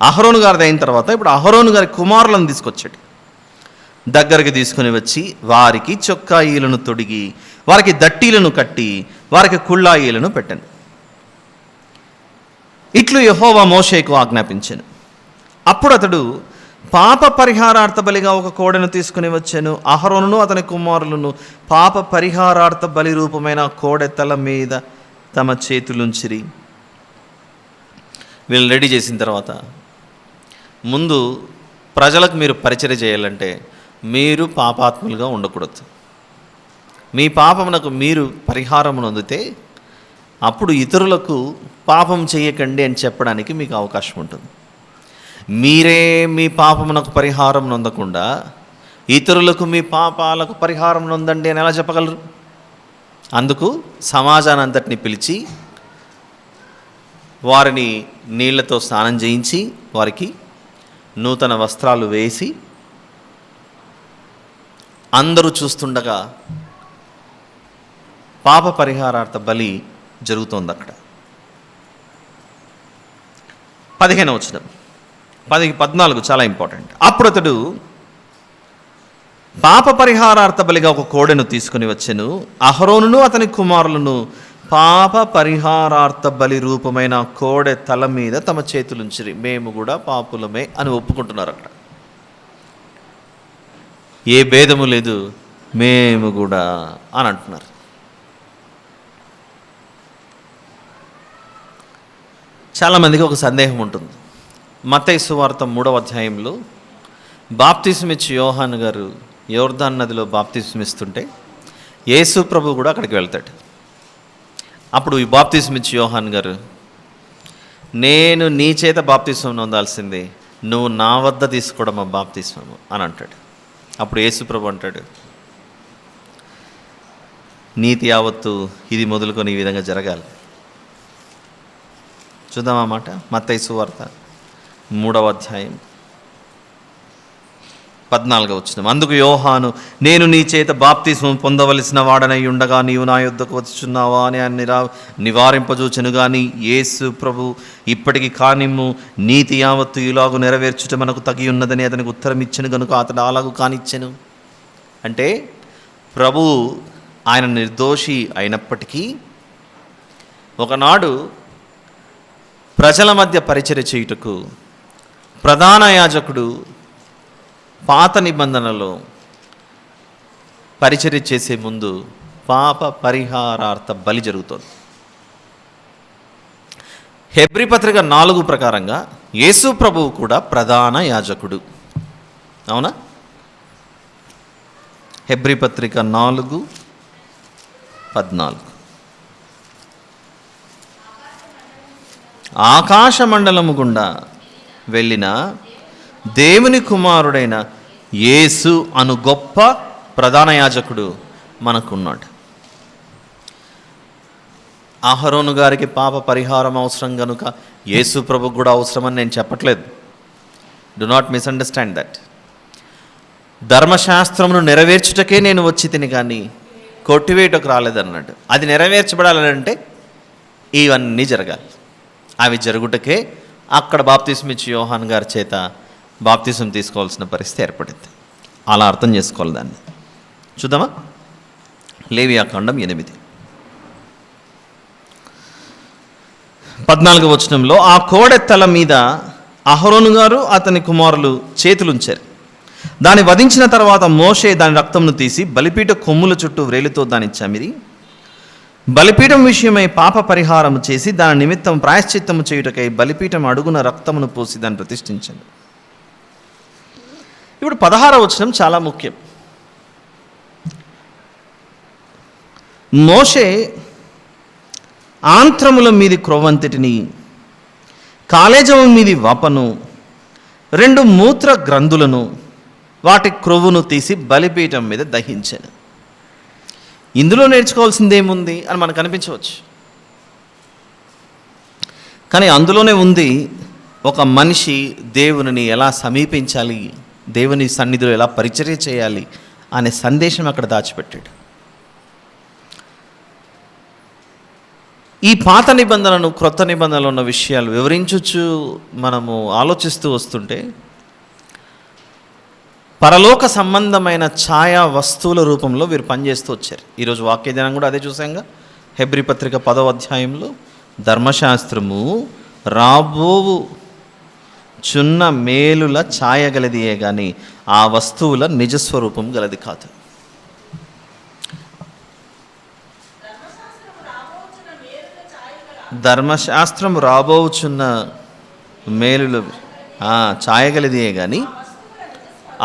అహరోను గారిది అయిన తర్వాత ఇప్పుడు అహరోను గారి కుమారులను తీసుకొచ్చాడు. దగ్గరికి తీసుకుని వచ్చి వారికి చొక్కాయిలను తొడిగి, వారికి దట్టీలను కట్టి, వారికి కుళ్ళాయిలను పెట్టాను. ఇట్లు యెహోవా మోషేకు ఆజ్ఞాపించెను. అప్పుడు అతడు పాప పరిహారార్థ బలిగా ఒక కోడెను తీసుకుని వచ్చాను. అహరోనును అతని కుమారులను పాప పరిహారార్థ బలి రూపమైన కోడె తల మీద తమ చేతులుంచిరి. వీళ్ళు రెడీ చేసిన తర్వాత, ముందు ప్రజలకు మీరు పరిచర్య చేయాలంటే మీరు పాపాత్ములుగా ఉండకూడదు. మీ పాపమునకు మీరు పరిహారం పొందితే అప్పుడు ఇతరులకు పాపం చేయకండి అని చెప్పడానికి మీకు అవకాశం ఉంటుంది. మీరే మీ పాపమునకు పరిహారం నొందకుండా ఇతరులకు మీ పాపాలకు పరిహారం నొందండి అని ఎలా చెప్పగలరు? అందుకు సమాజాన్ని అంతటిని పిలిచి వారిని నీళ్లతో స్నానం చేయించి వారికి నూతన వస్త్రాలు వేసి అందరూ చూస్తుండగా పాప పరిహారార్థ బలి జరుగుతోంది. అక్కడ 15వ వచనం, 14 చాలా ఇంపార్టెంట్. అప్పుడు అతడు పాప పరిహారార్థ బలిగా ఒక కోడెను తీసుకుని వచ్చెను. అహరోనును అతని కుమారులను పాప పరిహారార్థ బలి రూపమైన కోడె తల మీద తమ చేతులుంచిరి. మేము కూడా పాపులమే అని ఒప్పుకుంటున్నారు. అక్కడ ఏ భేదము లేదు, మేము కూడా అని అంటున్నారు. చాలామందికి ఒక సందేహం ఉంటుంది. మత్తయి సువార్త 3వ అధ్యాయంలో బాప్తిస్మ ఇచ్చి యోహాను గారు యోర్దాను నదిలో బాప్తిస్మ ఇస్తుంటే యేసు ప్రభు కూడా అక్కడికి వెళ్తాడు. అప్పుడు ఈ బాప్తిస్మ ఇచ్చి యోహాను గారు, నేను నీ చేత బాప్తిస్మం పొందాల్సింది, నువ్వు నా వద్ద తీసుకోవడం బాప్తిస్మము అని అంటాడు. అప్పుడు యేసు ప్రభు అంటాడు, నీతి యావత్తు ఇది మొదలుకొని ఈ విధంగా జరగాలి. చూద్దాం ఆ మాట. మత్తయి సువార్త 3వ అధ్యాయం 14వ వచనం. అందుకు యోహాను, నేను నీ చేత బాప్తిస్మం పొందవలసిన వాడనై ఉండగా నీవు నా యొద్దకు వచ్చుచున్నావా అని నివారింపజూచెను. కానీ యేసు ప్రభు, ఇప్పటికి కానిమ్ము, నీతి యావత్తు ఇలాగు నెరవేర్చుట మనకు తగి ఉన్నదని అతనికి ఉత్తరం ఇచ్చెను గనుక అతడు అలాగూ కానిచ్చెను. అంటే ప్రభు ఆయన నిర్దోషి అయినప్పటికీ ఒకనాడు ప్రజల మధ్య పరిచర్య చేయుటకు ప్రధాన యాజకుడు పాత నిబంధనలో పరిచర్య చేసే ముందు పాప పరిహారార్థ బలి జరుగుతుంది. హెబ్రీ పత్రిక 4 ప్రకారంగా యేసు ప్రభువు కూడా ప్రధాన యాజకుడు. అవునా? హెబ్రీ పత్రిక 4:14. ఆకాశ మండలము గుండా వెళ్ళిన దేవుని కుమారుడైన యేసు అను గొప్ప ప్రధాన యాజకుడు మనకున్నాడు. అహరోను గారికి పాప పరిహారం అవసరం కనుక యేసు ప్రభుకు కూడా అవసరమని నేను చెప్పట్లేదు. Do not misunderstand that. ధర్మశాస్త్రమును నెరవేర్చుటకే నేను వచ్చి తిని కానీ కొట్టివేయటకు రాలేదన్నాడు. అది నెరవేర్చబడాలంటే ఇవన్నీ జరగాలి. అవి జరుగుటకే అక్కడ బాప్తిస్మ ఇచ్చి యోహాను గారి చేత బాప్తిస్మం తీసుకోవాల్సిన పరిస్థితి ఏర్పడింది. అలా అర్థం చేసుకోవాలి దాన్ని. చూద్దామా? లేవియాకాండం 8 14వ వచనంలో, ఆ కోడె తల మీద అహరోను గారు అతని కుమారులు చేతులుంచారు. దాన్ని వధించిన తర్వాత మోషే దాని రక్తంను తీసి బలిపీఠ కొమ్ముల చుట్టూ వ్రేలితో దాన్ని చమిరి బలిపీఠం విషయమై పాప పరిహారము చేసి దాని నిమిత్తం ప్రాయశ్చిత్తము చేయుటకై బలిపీఠం అడుగున రక్తమును పోసి దాన్ని ప్రతిష్ఠించండి. ఇప్పుడు 16వ వచనం చాలా ముఖ్యం. మోషే ఆంత్రముల మీది క్రొవ్వంతటిని, కాలేజము మీది వపను, 2 మూత్ర గ్రంథులను, వాటి క్రొవ్వును తీసి బలిపీఠం మీద దహించాను. ఇందులో నేర్చుకోవాల్సిందేముంది అని మనకు అనిపించవచ్చు. కానీ అందులోనే ఉంది ఒక మనిషి దేవునిని ఎలా సమీపించాలి, దేవుని సన్నిధిలో ఎలా పరిచర్య చేయాలి అనే సందేశం అక్కడ దాచిపెట్టాడు. ఈ పాత నిబంధనను క్రొత్త నిబంధనలో ఉన్న విషయాలు వివరించచ్చు మనము ఆలోచిస్తూ వస్తుంటే పరలోక సంబంధమైన ఛాయా వస్తువుల రూపంలో వీరు పనిచేస్తూ వచ్చారు. ఈరోజు వాక్యదినం కూడా అదే చూసాంగా. హెబ్రీ పత్రిక 10వ అధ్యాయంలో ధర్మశాస్త్రము రాబోవు చున్న మేలుల ఛాయ గలదియే కానీ ఆ వస్తువుల నిజస్వరూపం గలది కాదు. ధర్మశాస్త్రం రాబోచున్న మేలులు ఛాయగలిదియే కానీ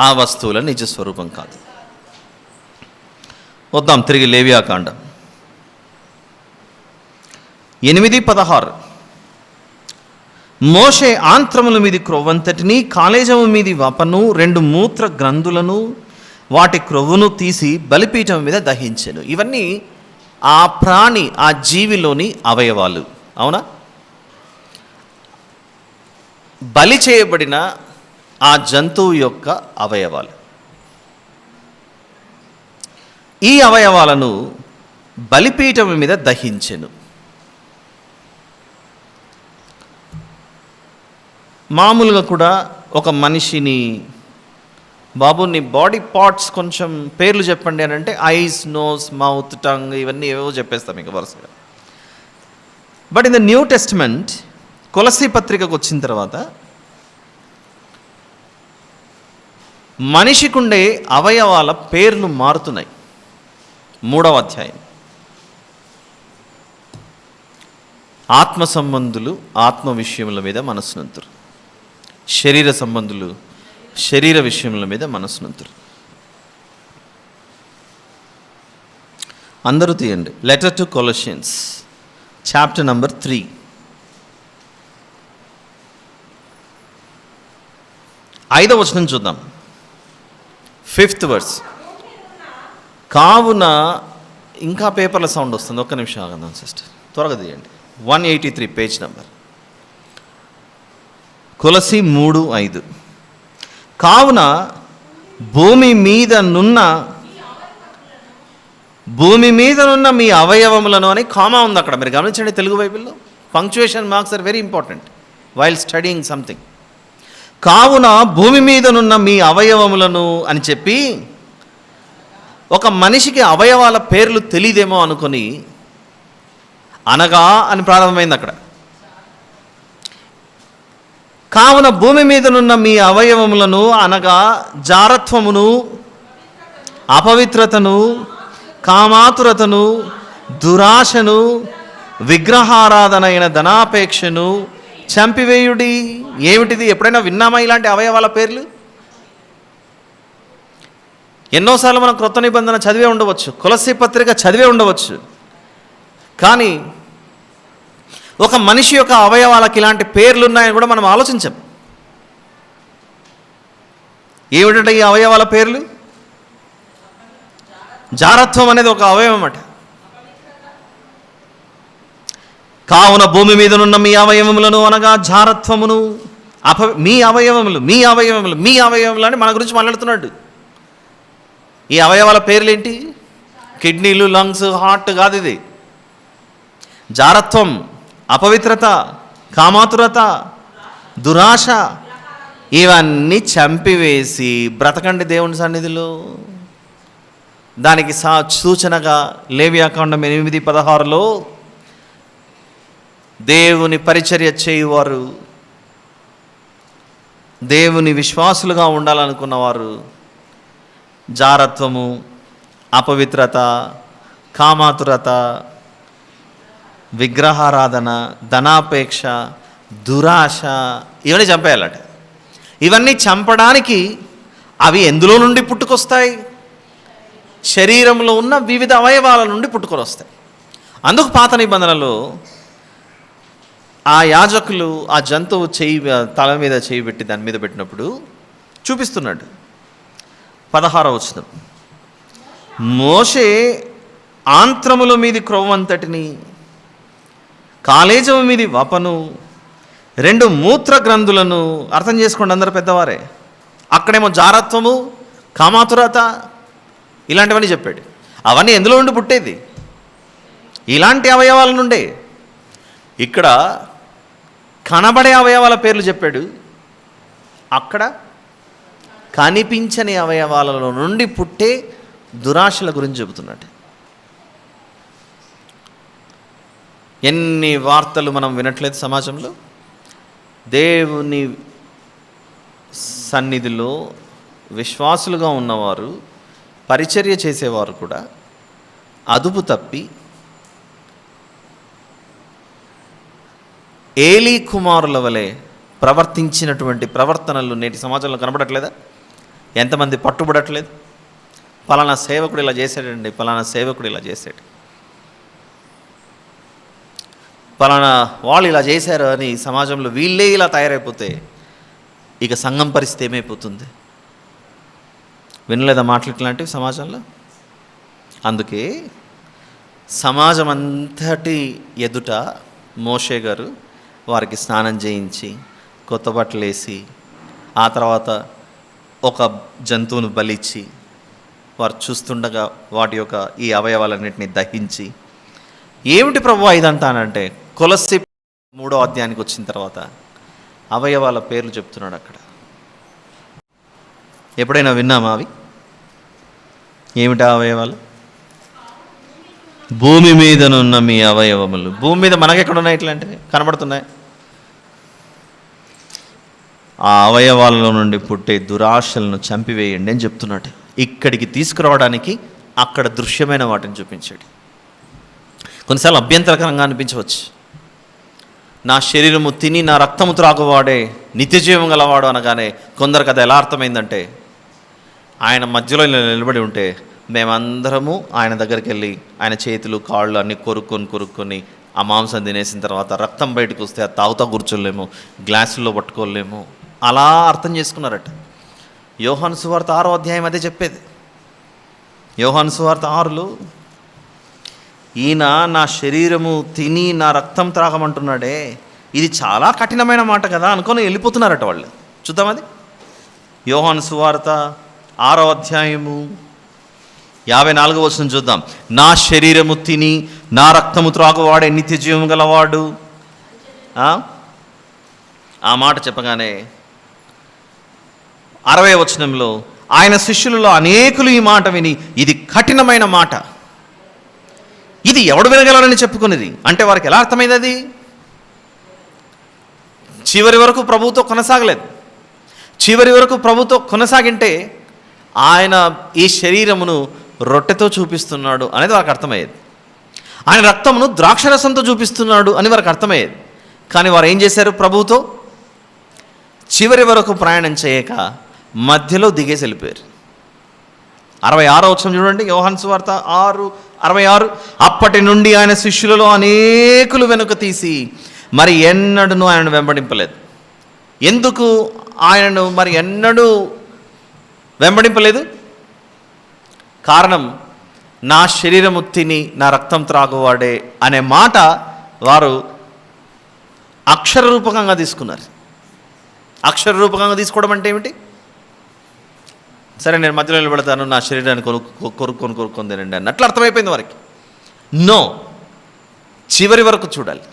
ఆ వస్తువుల నిజస్వరూపం కాదు. వద్దాం తిరిగి లేవియాకాండం 8:16. మోషే ఆంత్రముల మీది క్రొవ్వంతటిని, కాలేజము మీది వపను, 2 మూత్ర గ్రంథులను, వాటి క్రొవ్వును తీసి బలిపీఠం మీద దహించెను. ఇవన్నీ ఆ ప్రాణి, ఆ జీవిలోని అవయవాలు. అవునా? బలి చేయబడిన ఆ జంతువు యొక్క అవయవాలు. ఈ అవయవాలను బలిపీఠం మీద దహించెను. మామూలుగా కూడా ఒక మనిషిని, బాబు నీ బాడీ పార్ట్స్ కొంచెం పేర్లు చెప్పండి అని అంటే ఐస్, నోస్, మౌత్, టంగ్ ఇవన్నీ ఏవో చెప్పేస్తాం ఇంకా వరుసగా. But in the New Testament కొలస్సీ పత్రికకు వచ్చిన తర్వాత మనిషికుండే అవయవాల పేర్లు మారుతున్నాయి. 3వ అధ్యాయం. ఆత్మ సంబంధులు ఆత్మ విషయముల మీద మనసునంతురు, శరీర సంబంధులు శరీర విషయముల మీద మనసునంతురు. అందరూ తీయండి. Letter to Colossians chapter number 3. 5వ వచనం చూద్దాం. 5th verse. కావున ఇంకా పేపర్ల సౌండ్ వస్తుంది, ఒక్క నిమిషం ఆగండి సిస్టర్, త్వరగా తీయండి. 183 పేజ్ నెంబర్. కొలస్సీ 3:5. కావున భూమి మీదనున్న మీ అవయవములను అని కామా ఉంది అక్కడ, మీరు గమనించండి. తెలుగు బైబిల్లో punctuation marks are very important while studying something. కావున భూమి మీదనున్న మీ అవయవములను అని చెప్పి, ఒక మనిషికి అవయవాల పేర్లు తెలియదేమో అనుకొని అనగా అని ప్రారంభమైంది అక్కడ. కావున భూమి మీదనున్న మీ అవయవములను అనగా జారత్వమును, అపవిత్రతను, కామాతురతను, దురాశను, విగ్రహారాధన అయిన ధనాపేక్షను చంపివేయుడి. ఏమిటిది? ఎప్పుడైనా విన్నామా ఇలాంటి అవయవాల పేర్లు? ఎన్నోసార్లు మనం క్రొత్త నిబంధన చదివే ఉండవచ్చు, కొలస్సీ పత్రిక చదివే ఉండవచ్చు. కానీ ఒక మనిషి యొక్క అవయవాలకి ఇలాంటి పేర్లు ఉన్నాయని కూడా మనం ఆలోచించాం. ఏమిటంటే ఈ అవయవాల పేర్లు? జారత్వం అనేది ఒక అవయవం అన్నమాట. కావున భూమి మీదనున్న మీ అవయవములను అనగా జారత్వమును, మీ అవయవములు అని మన గురించి మాట్లాడుతున్నాడు. ఈ అవయవాల పేర్లు ఏంటి? కిడ్నీలు, లంగ్స్, హార్ట్ కాదు. ఇది జారత్వం, అపవిత్రత, కామాతురత, దురాశ, ఇవన్నీ చంపివేసి బ్రతకండి దేవుని సన్నిధిలో. దానికి సూచనగా లేవియాకాండం 8:16లో దేవుని పరిచర్య చేయువారు, దేవుని విశ్వాసులుగా ఉండాలనుకున్నవారు జారత్వము, అపవిత్రత, కామాతురత, విగ్రహారాధన, ధనాపేక్ష, దురాశ ఇవన్నీ చంపేయాలట. ఇవన్నీ చంపడానికి అవి ఎందులో నుండి పుట్టుకొస్తాయి? శరీరంలో ఉన్న వివిధ అవయవాల నుండి పుట్టుకొని వస్తాయి. అందుకు పాత నిబంధనలో ఆ యాజకులు ఆ జంతువు తల మీద చేయి పెట్టి దాని మీద పెట్టినప్పుడు చూపిస్తున్నాడు. 16వ వచనం. మోషే ఆంత్రముల మీది క్రొవ్వంతటిని, కాలేజము మీది వపను, 2 మూత్ర గ్రంథులను. అర్థం చేసుకోండి అందరు పెద్దవారే. అక్కడేమో జారత్వము, కామాతురత ఇలాంటివన్నీ చెప్పాడు. అవన్నీ ఎందులో నుండి పుట్టేది? ఇలాంటి అవయవాల నుండే. ఇక్కడ కనబడే అవయవాల పేర్లు చెప్పాడు, అక్కడ కనిపించని అవయవాలలో నుండి పుట్టే దురాశల గురించి చెబుతున్నాడు. ఎన్ని వార్తలు మనం వినట్లేదు సమాజంలో. దేవుని సన్నిధిలో విశ్వాసులుగా ఉన్నవారు, పరిచర్య చేసేవారు కూడా అదుపు తప్పి ఏలీ కుమారుల వలె ప్రవర్తించినటువంటి ప్రవర్తనలు నేటి సమాజంలో కనబడట్లేదా? ఎంతమంది పట్టుబడట్లేదు? పలానా సేవకుడు ఇలా చేశాడండి, పలానా సేవకుడు ఇలా చేశాడు, పలానా వాళ్ళు ఇలా చేశారు అని సమాజంలో వీళ్ళే ఇలా తయారైపోతే ఇక సంఘం పరిస్థితి ఏమైపోతుంది? వినలేదా మాటలు ఇట్లాంటివి సమాజంలో? అందుకే సమాజం అంతటి ఎదుట మోషే గారు వారికి స్నానం చేయించి కొత్త బట్టలు వేసి ఆ తర్వాత ఒక జంతువును బలిచ్చి వారు చూస్తుండగా వాటి యొక్క ఈ అవయవాలన్నింటినీ దహించి, ఏమిటి ప్రభువా ఇదంతా అంటే కొలస్సీ 3వ అధ్యాయానికి వచ్చిన తర్వాత అవయవాల పేర్లు చెప్తున్నాడు అక్కడ. ఎప్పుడైనా విన్నామా అవి? ఏమిటా అవయవాలు? భూమి మీదనున్న మీ అవయవములు. భూమి మీద మనకెక్కడున్నాయి? ఇట్లాంటివి కనబడుతున్నాయి. ఆ అవయవాలలో నుండి పుట్టే దురాశలను చంపివేయండి అని చెప్తున్నాడు. ఇక్కడికి తీసుకురావడానికి అక్కడ దృశ్యమైన వాటిని చూపించాడు. కొన్నిసార్లు అభ్యంతరకరంగా అనిపించవచ్చు. నా శరీరము తిని నా రక్తము త్రాగువాడే నిత్యజీవం గలవాడు అనగానే కొందరికి అది ఎలా అర్థమైందంటే, ఆయన మధ్యలో నిలబడి ఉంటే మేమందరము ఆయన దగ్గరికి వెళ్ళి ఆయన చేతులు కాళ్ళు అన్నీ కొరుక్కొని ఆ మాంసం తినేసిన తర్వాత రక్తం బయటకు వస్తే అది తాగుతా కూర్చోలేము, గ్లాసుల్లో పట్టుకోలేము, అలా అర్థం చేసుకున్నారట. యోహాను సువార్త 6వ అధ్యాయం అదే చెప్పేది. యోహాను సువార్త 6లో ఈయన నా శరీరము తిని నా రక్తం త్రాగమంటున్నాడే, ఇది చాలా కఠినమైన మాట కదా అనుకొని వెళ్ళిపోతున్నారట వాళ్ళు. చూద్దాం అది. యోహాను సువార్త 6వ అధ్యాయము 54వ వచనం చూద్దాం. నా శరీరము తిని నా రక్తము త్రాగువాడే నిత్య జీవం గలవాడు. ఆ మాట చెప్పగానే 60వ వచనంలో ఆయన శిష్యులలో అనేకులు ఈ మాట విని ఇది కఠినమైన మాట, ఇది ఎవడు వినగలరని చెప్పుకునేది. అంటే వారికి ఎలా అర్థమైంది? అది చివరి వరకు ప్రభువుతో కొనసాగలేదు. చివరి వరకు ప్రభువుతో కొనసాగింటే ఆయన ఈ శరీరమును రొట్టెతో చూపిస్తున్నాడు అనేది వారికి అర్థమయ్యేది. ఆయన రక్తమును ద్రాక్షరసంతో చూపిస్తున్నాడు అని వారికి అర్థమయ్యేది. కానీ వారు ఏం చేశారు? ప్రభువుతో చివరి వరకు ప్రయాణం చేయక మధ్యలో దిగేసి వెళ్ళిపోయారు. 66వ వచనం చూడండి, యోహాను సువార్త 6:66. అప్పటి నుండి ఆయన శిష్యులలో అనేకులు వెనుక తీసి మరి ఎన్నడూ ఆయనను వెంబడింపలేదు. ఎందుకు ఆయనను మరి ఎన్నడూ వెంబడింపలేదు? కారణం, నా శరీరము తిని నా రక్తం త్రాగువాడే అనే మాట వారు అక్షర రూపకంగా తీసుకున్నారు. అక్షర రూపకంగా తీసుకోవడం అంటే ఏమిటి? సరే నేను మధ్యలో నిలబడతాను, నా శరీరాన్ని కొరుక్కొని తినండి అన్నట్లు అర్థమైపోయింది వారికి. నో, చివరి వరకు చూడాలి.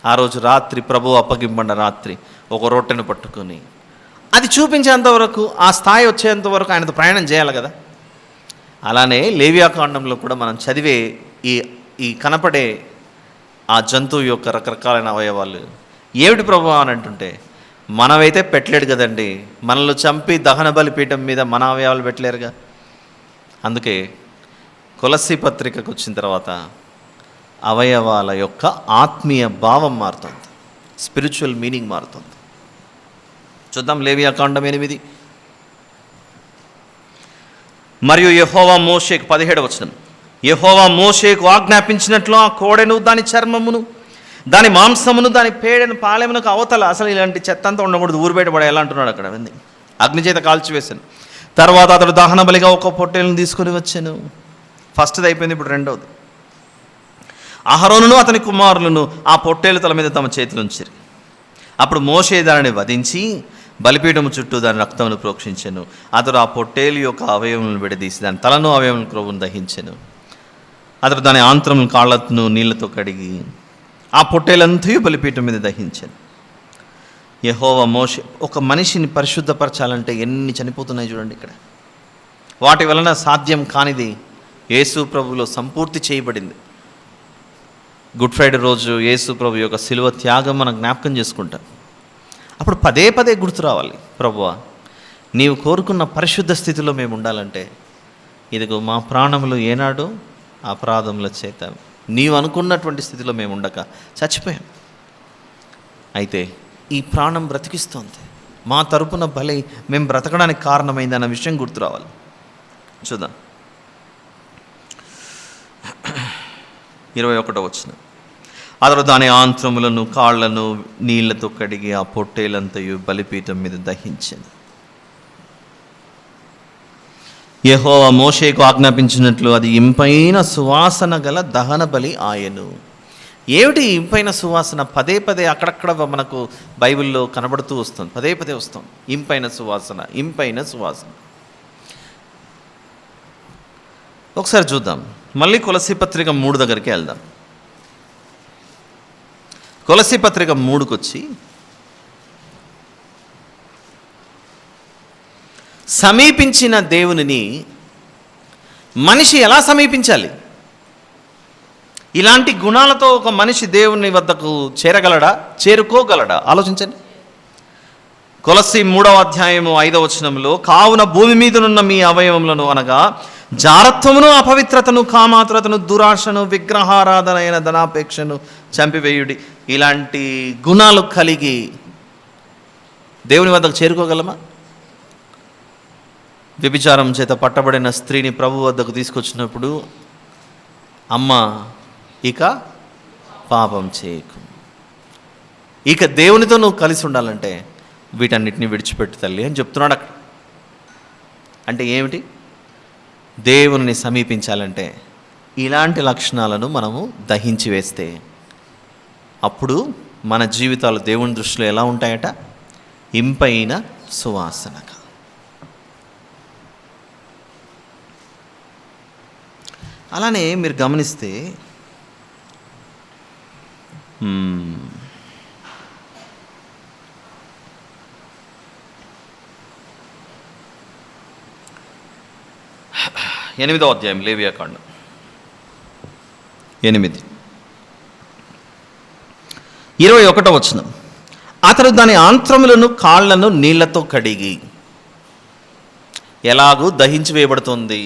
ఆ రోజు రాత్రి ప్రభు అప్పగింపండ రాత్రి ఒక రొట్టెను పట్టుకొని అది చూపించేంతవరకు, ఆ స్థాయి వచ్చేంతవరకు ఆయనతో ప్రయాణం చేయాలి కదా. అలానే లేవియాకాండంలో కూడా మనం చదివే ఈ కనపడే ఆ జంతువు యొక్క రకరకాలైన అవయవాలు ఏమిటి ప్రభు అని అంటుంటే, మనమైతే పెట్టలేడు కదండి, మనల్ని చంపి దహన బలిపీఠం మీద మన అవయవాలు పెట్టలేరుగా. అందుకే కొలస్సీ పత్రికకు వచ్చిన తర్వాత అవయవాల యొక్క ఆత్మీయ భావం మారుతుంది, స్పిరిచువల్ మీనింగ్ మారుతుంది. చూద్దాం లేవియాకాండం 8. మరియు యెహోవా మోషేకు 17వ వచనం, యెహోవా మోషేకు ఆజ్ఞాపించినట్లు ఆ కోడెను, దాని చర్మమును, దాని మాంసమును, దాని పేడను పాలెమునకు అవతల, అసలు ఇలాంటి చెత్త అంతా ఉండకూడదు, ఊరు బయట పడే ఎలా అంటున్నాడు అక్కడ, అవన్నీ అగ్నిచేత కాల్చివేశాను. తర్వాత అతడు దహన బలిగా ఒక పొట్టేలును తీసుకొని వచ్చాను. ఫస్ట్ది అయిపోయింది, ఇప్పుడు రెండవది. అహరోనును అతని కుమారులను ఆ పొట్టేలు తల మీద తమ చేతులు ఉంచారు. అప్పుడు మోషే దానిని వధించి బలిపీఠము చుట్టూ దాని రక్తమును ప్రోక్షించెను. అతడు ఆ పొట్టేలు యొక్క అవయవములను విడదీసి దాని తలను అవయవం క్రొవ్వును దహించెను. అతడు దాని ఆంత్రములను కాళ్ళను నీళ్లతో కడిగి ఆ పొట్టేలంతయు బలిపీఠం మీద దహించెను. యెహోవా మోషే, ఒక మనిషిని పరిశుద్ధపరచాలంటే ఎన్ని చనిపోతున్నాయి చూడండి ఇక్కడ. వాటి వలన సాధ్యం కానిది యేసు ప్రభువులో సంపూర్తి చేయబడింది. గుడ్ ఫ్రైడే రోజు యేసు ప్రభు యొక్క శిలువ త్యాగం మనం జ్ఞాపకం చేసుకుంటాం. అప్పుడు పదే పదే గుర్తు రావాలి, ప్రభువా నీవు కోరుకున్న పరిశుద్ధ స్థితిలో మేము ఉండాలంటే ఇదిగో మా ప్రాణములు ఏనాడు అపరాధముల చేత నీవు అనుకున్నటువంటి స్థితిలో మేము ఉండక చచ్చిపోయాం. అయితే ఈ ప్రాణం బ్రతికిస్తోంది, మా తరపున బలై మేము బ్రతకడానికి కారణమైంది అన్న విషయం గుర్తు రావాలి. చూద్దాం 21వ వచనం. అతడు దాని ఆంత్రములను కాళ్లను నీళ్లతో కడిగి ఆ పొట్టేలంతయు బలిపీఠం మీద దహించింది. యెహోవా మోషేకు ఆజ్ఞాపించినట్లు అది ఇంపైన సువాసన గల దహన బలి ఆయను. ఏమిటి ఇంపైన సువాసన? పదే పదే అక్కడక్కడ మనకు బైబిల్లో కనబడుతూ వస్తుంది, పదే పదే వస్తుంది ఇంపైన సువాసన, ఇంపైన సువాసన. ఒకసారి చూద్దాం, మళ్ళీ కొలసీ పత్రిక 3 దగ్గరికి వెళ్దాం. కొలసీ పత్రిక 3కి వచ్చి సమీపించిన దేవునిని మనిషి ఎలా సమీపించాలి? ఇలాంటి గుణాలతో ఒక మనిషి దేవుని వద్దకు చేరుకోగలడా? ఆలోచించండి. కొలస్సీ 3వ అధ్యాయము 5వ వచనంలో, కావున భూమి మీదనున్న మీ అవయవములను అనగా జారత్వమును, అపవిత్రతను, కామాతురతను, దురాశను, విగ్రహారాధన అయిన ధనాపేక్షను చంపివేయుడి. ఇలాంటి గుణాలు కలిగి దేవుని వద్దకు చేరుకోగలమా? వ్యభిచారం చేత పట్టబడిన స్త్రీని ప్రభు వద్దకు తీసుకొచ్చినప్పుడు, అమ్మ ఇక పాపం చేయకు, ఇక దేవునితో నువ్వు కలిసి ఉండాలంటే వీటన్నిటిని విడిచిపెట్టు తల్లి అని చెప్తున్నాడు అక్కడ. అంటే ఏమిటి? దేవుని సమీపించాలంటే ఇలాంటి లక్షణాలను మనము దహించి వేస్తే అప్పుడు మన జీవితాలు దేవుని దృష్టిలో ఎలా ఉంటాయట? ఇంపైన సువాసనగా. అలానే మీరు గమనిస్తే 8వ అధ్యాయం లేవియాకాండం 8:21 వచనం. అతడు దాని ఆంత్రములను కాళ్లను నీళ్లతో కడిగి, ఎలాగూ దహించి వేయబడుతుంది,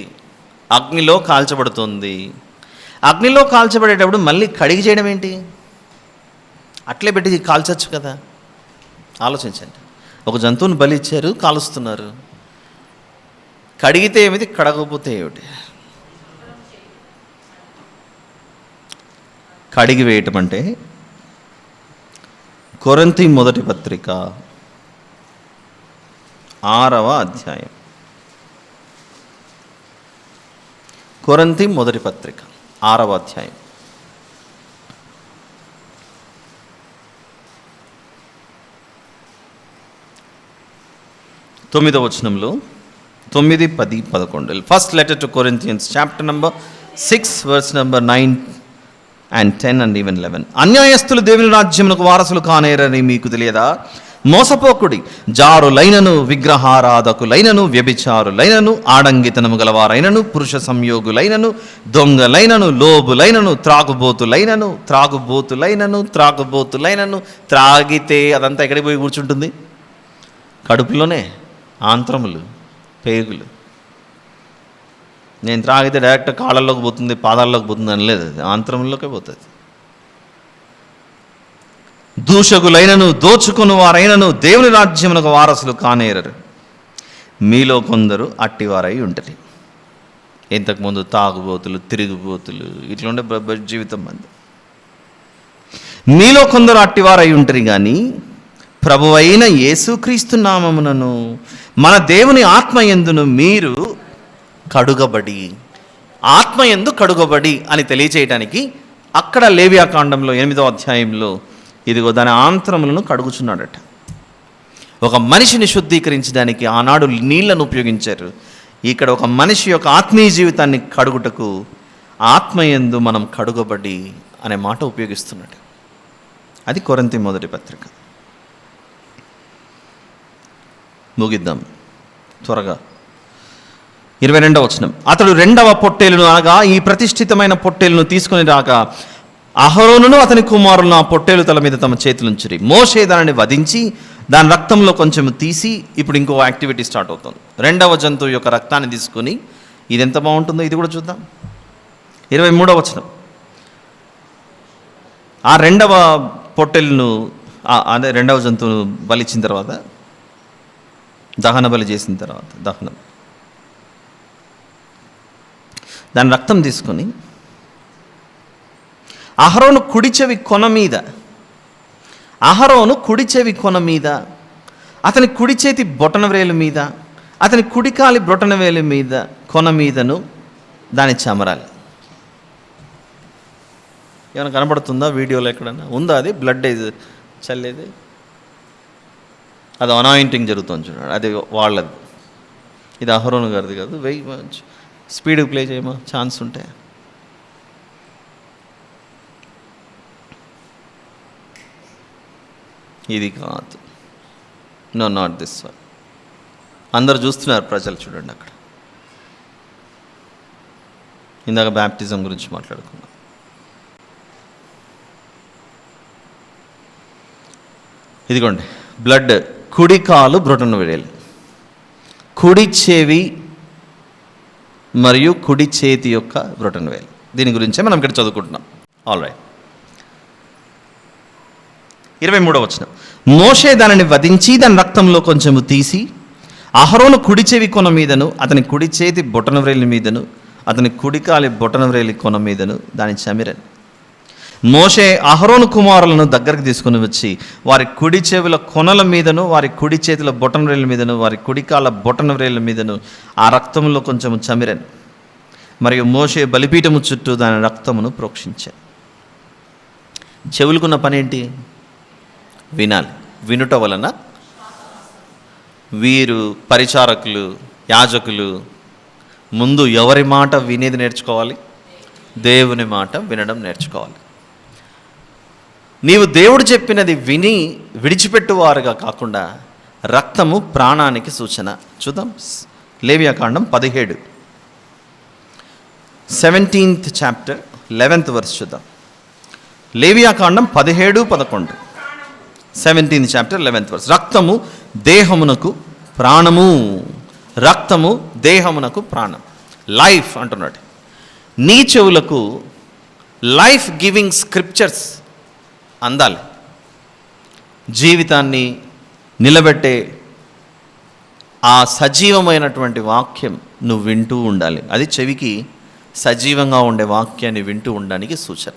అగ్నిలో కాల్చబడుతుంది. అగ్నిలో కాల్చబడేటప్పుడు మళ్ళీ కడిగి చేయడం ఏంటి? అట్లే పెట్టి కాల్చచ్చు కదా. ఆలోచించండి, ఒక జంతువుని బలి ఇచ్చారు, కాలుస్తున్నారు. కడిగితే ఏమిటి, కడగకపోతే ఏమిటి? కడిగి వేయటం అంటే కొరింథీ మొదటి పత్రిక 6వ అధ్యాయం. కొరింథీ మొదటి పత్రిక 6వ అధ్యాయం 9వ వచనంలో 9, 10, 11. First letter to Corinthians chapter number 6 verse number 9 and 10 and even 11. అన్యాయస్తులు దేవుని రాజ్యమునకు వారసులు కానేరని మీకు తెలియదా? మోసపోకుడి, జారులైనను, విగ్రహారాధకులైనను, వ్యభిచారులైనను, ఆడంగితనము గలవారైనను, పురుష సంయోగులైనను, దొంగలైనను, లోబులైనను, త్రాగుబోతులైనను. త్రాగితే అదంతా ఎక్కడికి పోయి కూర్చుంటుంది? కడుపులోనే. ఆంత్రములు, పేగులు. నేను త్రాగితే డైరెక్ట్ కాళ్ళల్లోకి పోతుంది, పాదాల్లోకి పోతుంది అని లేదు, అది ఆంత్రముల్లోకే పోతుంది. దూషకులైనను, దోచుకుని వారైనను దేవుని రాజ్యమునకు వారసులు కానేరరు. మీలో కొందరు అట్టివారై ఉంటుంది. ఇంతకుముందు తాగుబోతులు, తిరుగుబోతులు, ఇట్లుండే జీవితం మంది. మీలో కొందరు అట్టివారై ఉంటుంది. కానీ ప్రభువైన యేసుక్రీస్తు నామమునను మన దేవుని ఆత్మయందును మీరు కడుగబడి, ఆత్మయందు కడుగబడి అని తెలియచేయటానికి అక్కడ లేవియాకాండంలో 8వ అధ్యాయంలో ఇదిగో దాని ఆంత్రములను కడుగుచున్నాడట. ఒక మనిషిని శుద్ధీకరించడానికి ఆనాడు నీళ్లను ఉపయోగించారు. ఇక్కడ ఒక మనిషి యొక్క ఆత్మీయ జీవితాన్ని కడుగుటకు ఆత్మయందు మనం కడుగబడి అనే మాట ఉపయోగిస్తున్నాడు. అది కొరింథీ మొదటి పత్రిక. ముగిద్దాం త్వరగా. 22వ వచనం. అతడు 2వ పొట్టేలును అనగా ఈ ప్రతిష్ఠితమైన పొట్టేలును తీసుకుని రాగా అహరోనును అతని కుమారులను ఆ పొట్టేలు తల మీద తమ చేతులుంచిరి. మోషే దానిని వధించి దాని రక్తంలో కొంచెం తీసి, ఇప్పుడు ఇంకో యాక్టివిటీ స్టార్ట్ అవుతుంది. రెండవ జంతువు యొక్క రక్తాన్ని తీసుకొని, ఇది ఎంత బాగుంటుందో ఇది కూడా చూద్దాం. 23వ వచనం. ఆ రెండవ పొట్టెలను, అదే రెండవ జంతువును బలిచ్చిన తర్వాత, దహన బలి చేసిన తర్వాత, దహనం, దాని రక్తం తీసుకొని అహరోను కుడి చెవి కొన మీద, అహరోను కుడి చెవి కొన మీద, అతని కుడి చేతి బొటన వేలు మీద, అతని కుడికాలి బొటన వేలు మీద, కొన మీదను దాన్ని చమరాలి. ఏమైనా కనబడుతుందా వీడియోలో? ఎక్కడన్నా ఉందా అది? బ్లడ్ చల్లేది, అది అనాయింటింగ్ జరుగుతుంది చూడండి, అది వాళ్ళది. ఇది అహరోను గారిది కాదు. వెయ్యి స్పీడ్కి ప్లే చేయమా ఛాన్స్ ఉంటే. ఇది కాదు, నో, నాట్ దిస్ వన్. అందరు చూస్తున్నారు ప్రజలు, చూడండి అక్కడ. ఇందాక బ్యాప్టిజం గురించి మాట్లాడుకున్నాం. ఇదిగోండి బ్లడ్, కుడి కాలు బ్రొటన వేలు, కుడి చెవి మరియు కుడి చేతి యొక్క బ్రొటన వేలు. దీని గురించే మనం ఇక్కడ చదువుకుంటున్నాం. All right. 23వ వచనం. మోషే దానిని వధించి దాని రక్తంలో కొంచెము తీసి అహరోను కుడి చెవి కొన మీదను, అతని కుడి చేతి బొటన వ్రేలి మీదను, అతని కుడికాలి బొటన వ్రేలి కొన మీదను దాని చమిరను. మోషే అహరోను కుమారులను దగ్గరికి తీసుకుని వచ్చి వారి కుడి చెవుల కొనల మీదను, వారి కుడి చేతుల బొటన వ్రేళ్ళ మీదను, వారి కుడికాల బొటన వ్రేళ్ళ మీదను ఆ రక్తంలో కొంచెము చమిరను. మరియు మోషే బలిపీఠము చుట్టూ దాని రక్తమును ప్రోక్షించాను. చెవులకున్న పని ఏంటి? వినాలి. వినుట వలన వీరు పరిచారకులు, యాజకులు ముందు ఎవరి మాట వినేది నేర్చుకోవాలి? దేవుని మాట వినడం నేర్చుకోవాలి. నీవు దేవుడు చెప్పినది విని విడిచిపెట్టువారుగా కాకుండా, రక్తము ప్రాణానికి సూచన. చూద్దాం లేవియాకాండం 17, 17th chapter 11th verse చూద్దాం. లేవియాకాండం 17, 11, 17th chapter 11th verse. రక్తము దేహమునకు ప్రాణము, రక్తము దేహమునకు ప్రాణం. లైఫ్ అంటున్నాడు. నీ చెవులకు లైఫ్ గివింగ్ స్క్రిప్చర్స్ అందాలి. జీవితాన్ని నిలబెట్టే ఆ సజీవమైనటువంటి వాక్యం నువ్వు వింటూ ఉండాలి. అది చెవికి సజీవంగా ఉండే వాక్యాన్ని వింటూ ఉండడానికి సూచన.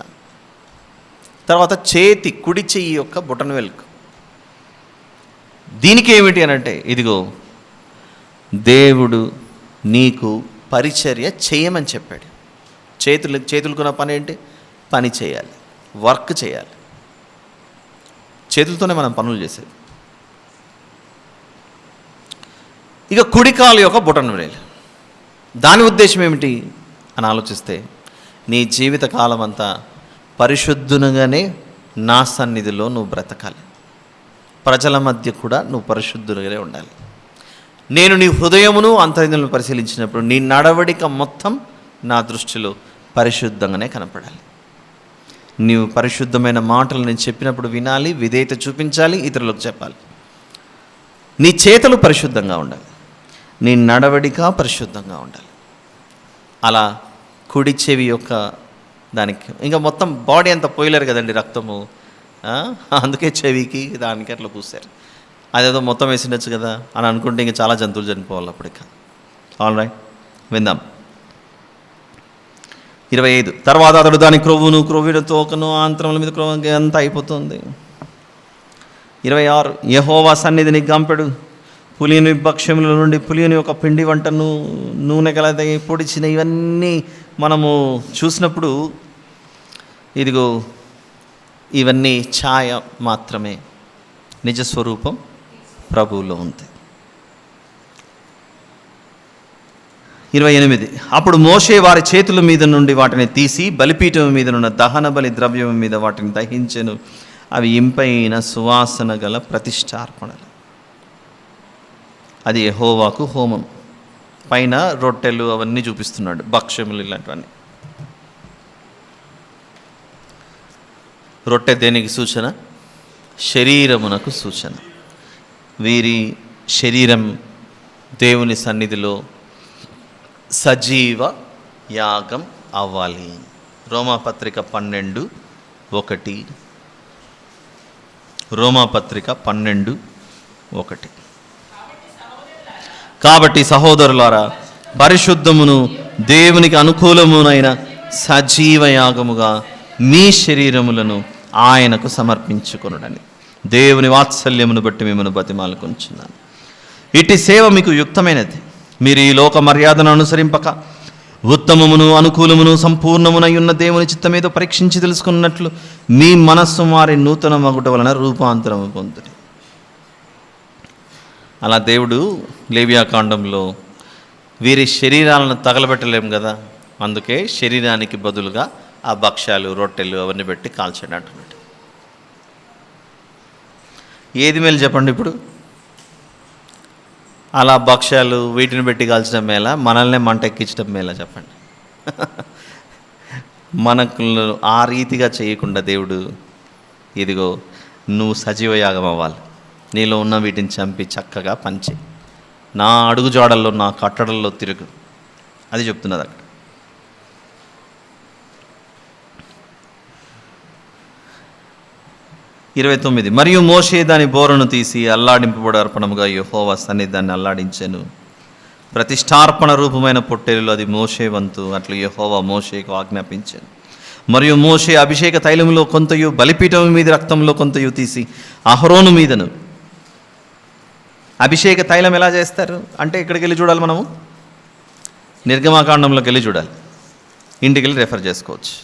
తర్వాత చేతి, కుడి చెయ్యి యొక్క బొటన వేలుకు, దీనికి ఏమిటి అనంటే, ఇదిగో దేవుడు నీకు పరిచర్య చేయమని చెప్పాడు. చేతులకున్న పని ఏంటి? పని చేయాలి, వర్క్ చేయాలి. చేతులతోనే మనం పనులు చేసేది. ఇక కుడికాలు యొక్క బొటన వేలు, దాని ఉద్దేశం ఏమిటి అని ఆలోచిస్తే, నీ జీవిత కాలం అంతా పరిశుద్ధునిగానే నా సన్నిధిలో నువ్వు బ్రతకాలి. ప్రజల మధ్య కూడా నువ్వు పరిశుద్ధునిగానే ఉండాలి. నేను నీ హృదయమును అంతరంగంలో పరిశీలించినప్పుడు నీ నడవడిక మొత్తం నా దృష్టిలో పరిశుద్ధంగానే కనపడాలి. నీవు పరిశుద్ధమైన మాటలు నేను చెప్పినప్పుడు వినాలి, విధేయత చూపించాలి, ఇతరులకు చెప్పాలి. నీ చేతులు పరిశుద్ధంగా ఉండాలి, నీ నడవడిక పరిశుద్ధంగా ఉండాలి. అలా కుడి చెవి యొక్క దానికి, ఇంకా మొత్తం బాడీ అంతా పోయలేరు కదండి రక్తము, అందుకే చెవికి దానికి అట్లా పూసారు. అదేదో మొత్తం వేసిండొచ్చు కదా అని అనుకుంటే ఇంకా చాలా జంతువులు చనిపోవాలి అప్పటిక. ఆల్ రైట్, విందాం. 25. తర్వాత అతడు దాని క్రొవ్వును, క్రొవ్విన తోకను, ఆంతరముల మీద క్రొవ్వు అంతా అయిపోతుంది. 26. యెహోవా సన్నిధిని గంపెడు పులియని భక్ష్యముల నుండి పులియని ఒక పిండి వంటను, నూనె గలది పొడిచిన, ఇవన్నీ మనము చూసినప్పుడు ఇదిగో ఇవన్నీ ఛాయ మాత్రమే, నిజస్వరూపం ప్రభువులో ఉంది. 28. అప్పుడు మోషే వారి చేతుల మీద నుండి వాటిని తీసి బలిపీఠం మీదనున్న దహన బలి ద్రవ్యం మీద వాటిని దహించెను. అవి ఇంపైన సువాసన గల ప్రతిష్టార్పణలు. అది యెహోవాకు హోమం. పైన రొట్టెలు అవన్నీ చూపిస్తున్నాడు, భక్ష్యములు ఇలాంటివన్నీ. రొట్టె దేనికి సూచన? శరీరమునకు సూచన. వీరి శరీరం దేవుని సన్నిధిలో సజీవ యాగం అవ్వాలి. రోమాపత్రిక 12:1. రోమాపత్రిక 12:1. కాబట్టి సహోదరులారా, పరిశుద్ధమును దేవునికి అనుకూలమునైన సజీవ యాగముగా మీ శరీరములను ఆయనకు సమర్పించుకొనుడని దేవుని వాత్సల్యమును బట్టి మిమ్మల్ని బతిమాలుకొనుచున్నాను. ఇట్టి సేవ మీకు యుక్తమైనది. మీరు ఈ లోక మర్యాదను అనుసరింపక ఉత్తమమును అనుకూలమును సంపూర్ణమునై ఉన్న దేవుని చిత్తమేదో పరీక్షించి తెలుసుకున్నట్లు మీ మనస్సు మారి నూతన మగుట వలన రూపాంతరము పొందుడి. అలా దేవుడు లేవియాకాండంలో వీరి శరీరాలను తగలబెట్టలేము కదా, అందుకే శరీరానికి బదులుగా ఆ భక్ష్యాలు రొట్టెలు అవన్నీ పెట్టి కాల్చండి అంటున్నాడు. ఏది మేలు చెప్పండి ఇప్పుడు? అలా భక్ష్యాలు వీటిని పెట్టి కాల్చడం మేలా, మనల్నే మంట ఎక్కించడం మేలా చెప్పండి? మనకు ఆ రీతిగా చేయకుండా దేవుడు, ఇదిగో నువ్వు సజీవ యాగం అవ్వాలి, నీలో ఉన్న వీటిని చంపి చక్కగా పంచి నా అడుగు జాడల్లో నా కట్టడల్లో తిరుగు, అది చెప్తున్నది అక్కడ. ఇరవై 29. మరియు మోషే దాని బోరను తీసి అల్లాడింపబడు అర్పణముగా యెహోవా సన్నిధాన్ని అల్లాడించెను. ప్రతిష్టార్పణ రూపమైన పొట్టేలు అది మోషే వంతు, అట్లు యెహోవా మోషేకు ఆజ్ఞాపించెను. మరియు మోషే అభిషేక తైలములో కొంతయు బలిపీఠం మీద రక్తంలో కొంతయు తీసి అహరోను మీదను. అభిషేక తైలం ఎలా చేస్తారు అంటే ఇక్కడికి వెళ్ళి చూడాలి, మనము నిర్గమాకాండంలోకి వెళ్ళి చూడాలి, ఇంటికి వెళ్ళి రెఫర్ చేసుకోవచ్చు.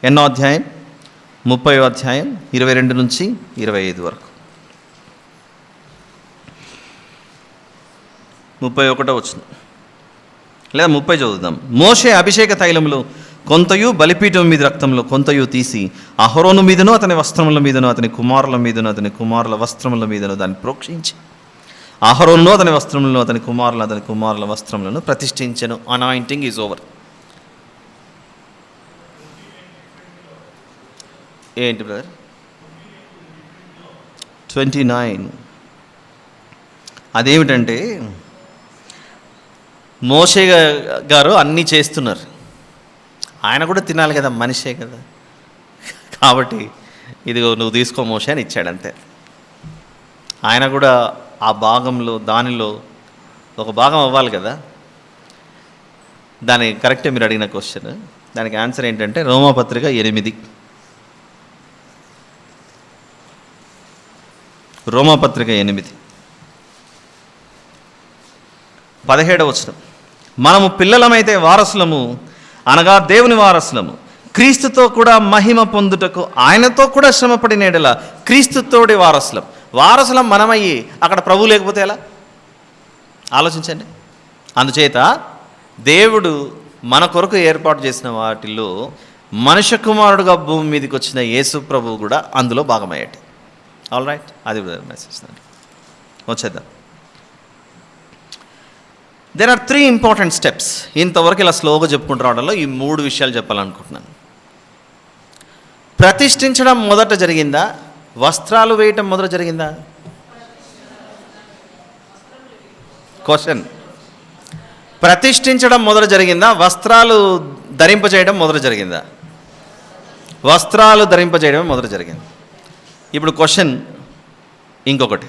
ఎన్నో అధ్యాయం? 30వ అధ్యాయం 22 నుంచి 25 వరకు. 31వ వచనం లేదా 30 చదువుదాం. మోషే అభిషేక తైలములో కొంతయు బలిపీఠం మీద రక్తంలో కొంతయు తీసి అహరోను మీదను అతని వస్త్రముల మీదను అతని కుమారుల మీదను అతని కుమారుల వస్త్రముల మీదను దాన్ని ప్రోక్షించి అహరోను అతని వస్త్రములను అతని కుమారుల వస్త్రములను ప్రతిష్ఠించెను. Anointing is over. ఏంటి బ్రదర్? 29. అదేమిటంటే మోషే గారు అన్నీ చేస్తున్నారు, ఆయన కూడా తినాలి కదా, మనిషే కదా, కాబట్టి ఇదిగో నువ్వు తీసుకో మోషే అని ఇచ్చాడు అంతే. ఆయన కూడా ఆ భాగంలో దానిలో ఒక భాగం అవ్వాలి కదా. దాని కరెక్టే మీరు అడిగిన క్వశ్చన్. దానికి ఆన్సర్ ఏంటంటే రోమాపత్రిక 8. రోమాపత్రిక 8 17వ వచనం. మనము పిల్లలమైతే వారసులము, అనగా దేవుని వారసులము, క్రీస్తుతో కూడా మహిమ పొందుటకు ఆయనతో కూడా శ్రమపడిన ఎడల క్రీస్తుతోటి వారసులం. వారసులం మనమయ్యి అక్కడ ప్రభు లేకపోతే ఎలా? ఆలోచించండి. అందుచేత దేవుడు మన కొరకు ఏర్పాటు చేసిన వాటిలో మనుష్య కుమారుడుగా భూమి మీదకి వచ్చిన యేసు ప్రభువు కూడా అందులో భాగమయ్యాడు. ఆల్ రైట్, అది మెసేజ్. వచ్చేద్దాం. There are 3 important steps. ఇంతవరకు ఇలా స్లోగా చెప్పుకుంటూ రావడంలో ఈ 3 విషయాలు చెప్పాలనుకుంటున్నాను. ప్రతిష్ఠించడం మొదట జరిగిందా, వస్త్రాలు వేయటం మొదట జరిగిందా? క్వశ్చన్. ప్రతిష్ఠించడం మొదట జరిగిందా, వస్త్రాలు ధరింపజేయడం మొదట జరిగిందా? వస్త్రాలు ధరింపజేయడం మొదట జరిగింది. ఇప్పుడు క్వశ్చన్ ఇంకొకటి,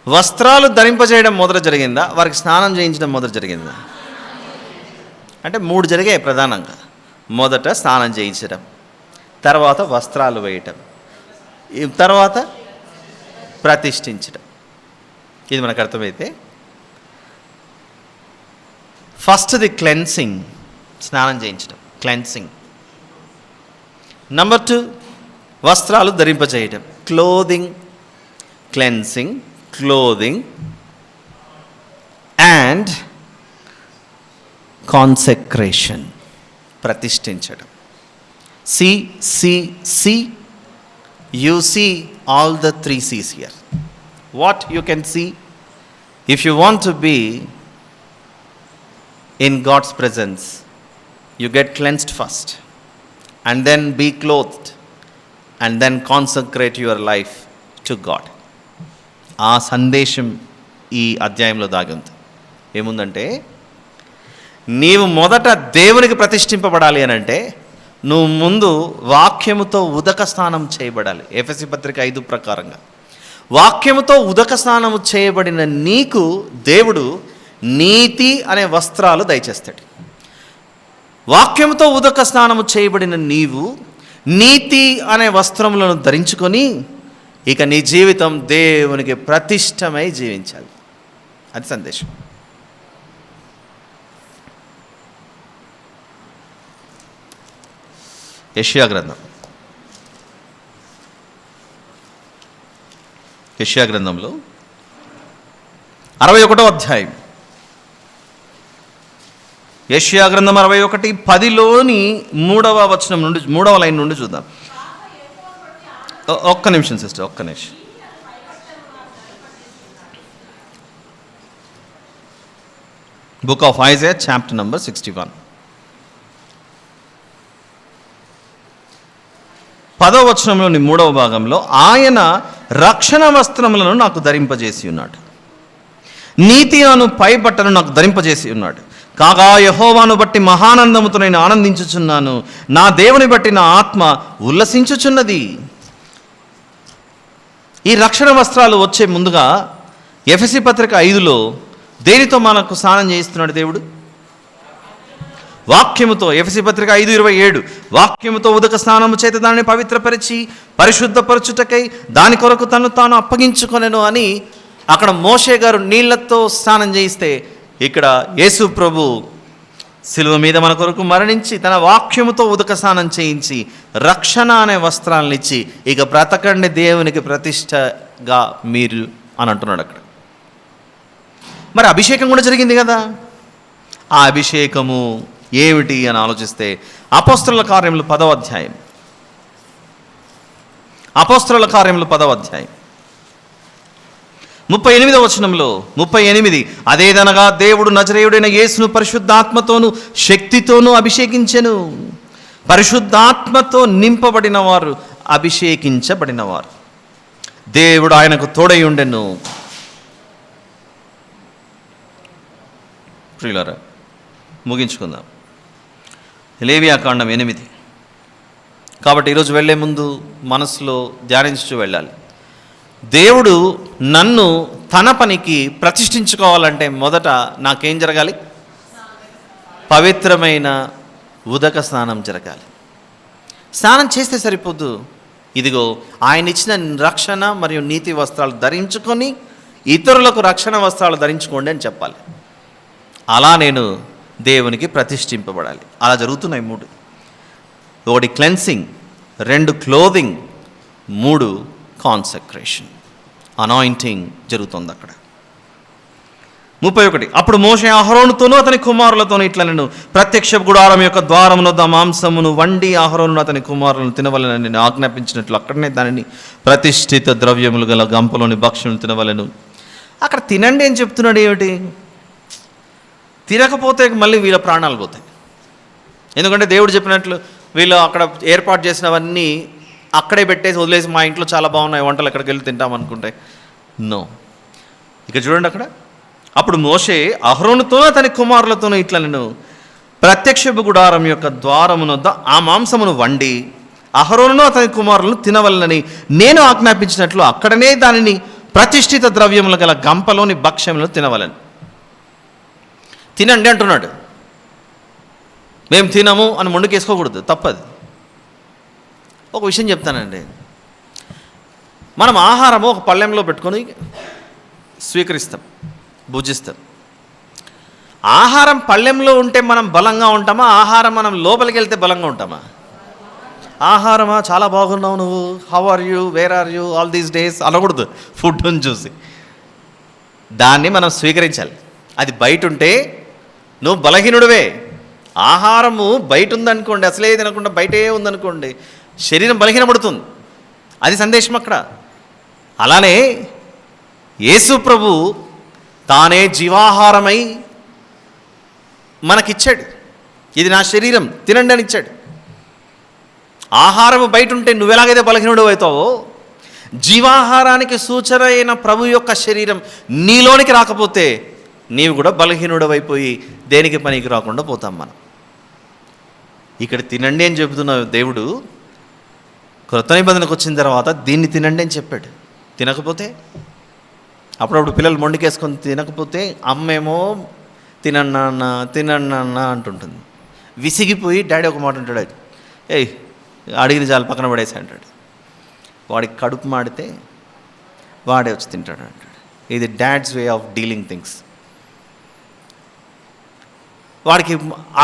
వస్త్రాలు ధరింపజేయడం మొదట జరిగిందా, వారికి స్నానం చేయించడం మొదట జరిగిందా? అంటే 3 జరిగాయి ప్రధానంగా. మొదట స్నానం చేయించడం, తర్వాత వస్త్రాలు వేయటం, తర్వాత ప్రతిష్ఠించడం. ఇది మనకు అర్థమైతే ఫస్ట్ ది క్లెన్సింగ్, స్నానం చేయించడం, క్లెన్సింగ్. నెంబర్ 2 వస్త్రాలు ధరింపజేయడం, clothing, cleansing, clothing and consecration, ప్రతిష్ఠించడం. See, you see all the 3 C's here. What you can see, if you want to be in God's presence, you get cleansed first, and then be clothed, and then consecrate your life to God. ఆ సందేశం ఈ అధ్యాయంలో దాగి ఉంది. ఏముందంటే, నీవు మొదట దేవునికి ప్రతిష్ఠింపబడాలి అని అంటే నువ్వు ముందు వాక్యముతో ఉదక స్నానం చేయబడాలి. ఎఫెసీ పత్రిక 5 ప్రకారంగా వాక్యముతో ఉదక స్నానము చేయబడిన నీకు దేవుడు నీతి అనే వస్త్రాలు దయచేస్తాడు. వాక్యముతో ఉదక స్నానము చేయబడిన నీవు నీతి అనే వస్త్రములను ధరించుకొని ఇక నీ జీవితం దేవునికి ప్రతిష్టమై జీవించాలి. అది సందేశం. యెషయా గ్రంథంలో 61వ అధ్యాయం, యెషయా గ్రంథం 61:10లోని 3వ వచనం నుండి 3వ లైన్ నుండి చూద్దాం. ఒక్క నిమిషం సిస్టర్, ఒక్క నిమిషం. Book of Isaiah chapter number 61, 10వ వచనంలోని 3వ భాగంలో, ఆయన రక్షణ వస్త్రములను నాకు ధరింపజేసి ఉన్నాడు, నీతి అను పై బట్టను నాకు ధరింపజేసి ఉన్నాడు. కాగా యెహోవాను బట్టి మహానందముతో నేను ఆనందించుచున్నాను, నా దేవుని బట్టి నా ఆత్మ ఉల్లసించుచున్నది. ఈ రక్షణ వస్త్రాలు వచ్చే ముందుగా ఎఫెసీ పత్రిక 5లో దేనితో మనకు స్నానం చేయిస్తున్నాడు దేవుడు? వాక్యముతో. ఎఫెసీ పత్రిక 5:27, వాక్యముతో ఉదక స్నానము చేత దానిని పవిత్రపరిచి పరిశుద్ధపరచుటకై దాని కొరకు తను తాను అప్పగించుకొనెను అని అక్కడ మోషే గారు నీళ్లతో స్నానం చేయిస్తే, ఇక్కడ యేసు ప్రభు శిలువ మీద మన కొరకు మరణించి తన వాక్యముతో ఉదక స్నానం చేయించి రక్షణ అనే వస్త్రాలను ఇచ్చి ఇక బ్రతకండి దేవునికి ప్రతిష్టగా మీరు అని అంటున్నాడు అక్కడ. మరి అభిషేకం కూడా జరిగింది కదా. ఆ అభిషేకము ఏమిటి అని ఆలోచిస్తే అపోస్తలుల కార్యములు 10వ అధ్యాయం, అపోస్తలుల కార్యములు 10వ అధ్యాయం 38వ వచనంలో 38, అదేదనగా దేవుడు నజరేయుడైన యేసును పరిశుద్ధాత్మతోను శక్తితోనూ అభిషేకించెను. పరిశుద్ధాత్మతో నింపబడిన వారు అభిషేకించబడినవారు. దేవుడు ఆయనకు తోడై ఉండెను. ప్రియులారా, ముగించుకుందాం. లేవియాకాండం 8. కాబట్టి ఈరోజు వెళ్ళే ముందు మనసులో ధ్యానించుతూ వెళ్ళాలి. దేవుడు నన్ను తన పనికి ప్రతిష్ఠించుకోవాలంటే మొదట నాకేం జరగాలి? పవిత్రమైన ఉదక స్నానం జరగాలి. స్నానం చేస్తే సరిపోదు. ఇదిగో ఆయన ఇచ్చిన రక్షణ మరియు నీతి వస్త్రాలు ధరించుకొని ఇతరులకు రక్షణ వస్త్రాలు ధరించుకోండి అని చెప్పాలి. అలా నేను దేవునికి ప్రతిష్ఠింపబడాలి. అలా జరుగుతున్నాయి 3. 1 క్లెన్సింగ్, 2 క్లోదింగ్, 3 కాన్సక్రేషన్, అనాయింటింగ్ జరుగుతుంది అక్కడ. 31, అప్పుడు మోషే అహరోనుతోనూ అతని కుమారులతోనూ ఇట్లనెను, ప్రత్యక్ష గుడారం యొక్క ద్వారమునొద్ద మాంసమును వండి అహరోను అతని కుమారులను తినవలెనని నేను ఆజ్ఞాపించినట్లు అక్కడనే దానిని ప్రతిష్ఠిత ద్రవ్యములు గల గంపలోని భక్ష్యములు తినవలెను. అక్కడ తినండి అని చెప్తున్నాడు. ఏమిటి? తినకపోతే మళ్ళీ వీళ్ళ ప్రాణాలు పోతాయి. ఎందుకంటే దేవుడు చెప్పినట్లు వీళ్ళు అక్కడ ఏర్పాటు చేసినవన్నీ అక్కడే పెట్టేసి వదిలేసి మా ఇంట్లో చాలా బాగున్నాయి వంటలు ఎక్కడికి వెళ్ళి తింటాం అనుకుంటే నో. ఇక చూడండి అక్కడ, అప్పుడు మోషే అహరోనుతోనూ అతని కుమారులతోనూ ఇట్లనెను, ప్రత్యక్షపు గుడారం యొక్క ద్వారమునొద్ద ఆ మాంసమును వండి అహరోనును అతని కుమారులను తినవలనని నేను ఆజ్ఞాపించినట్లు అక్కడనే దానిని ప్రతిష్ఠిత ద్రవ్యములు గల గంపలోని భక్ష్యములను తినవలని. తినండి అంటున్నాడు. మేము తినము అని మొండుకేసుకోకూడదు, తప్పది. ఒక విషయం చెప్తానండి, మనం ఆహారము ఒక పళ్ళెంలో పెట్టుకొని స్వీకరిస్తాం, భుజిస్తాం. ఆహారం పళ్ళెంలో ఉంటే మనం బలంగా ఉంటామా? ఆహారం మనం లోపలికి వెళ్తే బలంగా ఉంటామా? ఆహారమా చాలా బాగున్నావు నువ్వు, how are you, where are you all these days అనకూడదు. ఫుడ్ని చూసి దాన్ని మనం స్వీకరించాలి. అది బయట ఉంటే నువ్వు బలహీనుడివే. ఆహారము బయట ఉందనుకోండి, అసలే తినకుండా బయటే ఉందనుకోండి, శరీరం బలహీనపడుతుంది. అది సందేశం అక్కడ. అలానే యేసు ప్రభు తానే జీవాహారమై మనకిచ్చాడు. ఇది నా శరీరం తినండి అని ఇచ్చాడు. ఆహారము బయట ఉంటే నువ్వెలాగైతే బలహీనుడు అవుతావో, జీవాహారానికి సూచన అయిన ప్రభు యొక్క శరీరం నీలోనికి రాకపోతే నీవు కూడా బలహీనుడవైపోయి దేనికి పనికి రాకుండా పోతాం మనం. ఇక్కడ తినండి అని చెబుతున్న దేవుడు క్రొత్త నిబంధనకు వచ్చిన తర్వాత దీన్ని తినండి అని చెప్పాడు. తినకపోతే అప్పుడప్పుడు పిల్లలు మొండికేసుకొని తినకపోతే అమ్మేమో తినన్నా అంటుంటుంది. విసిగిపోయి డాడీ ఒక మాట అంటాడు, ఏయ్ అడిగిన చాలు పక్కన పడేసి అంటాడు. వాడికి కడుపు మాడితే వాడే వచ్చి తింటాడు అంటాడు. ఇది dad's way of dealing things. వాడికి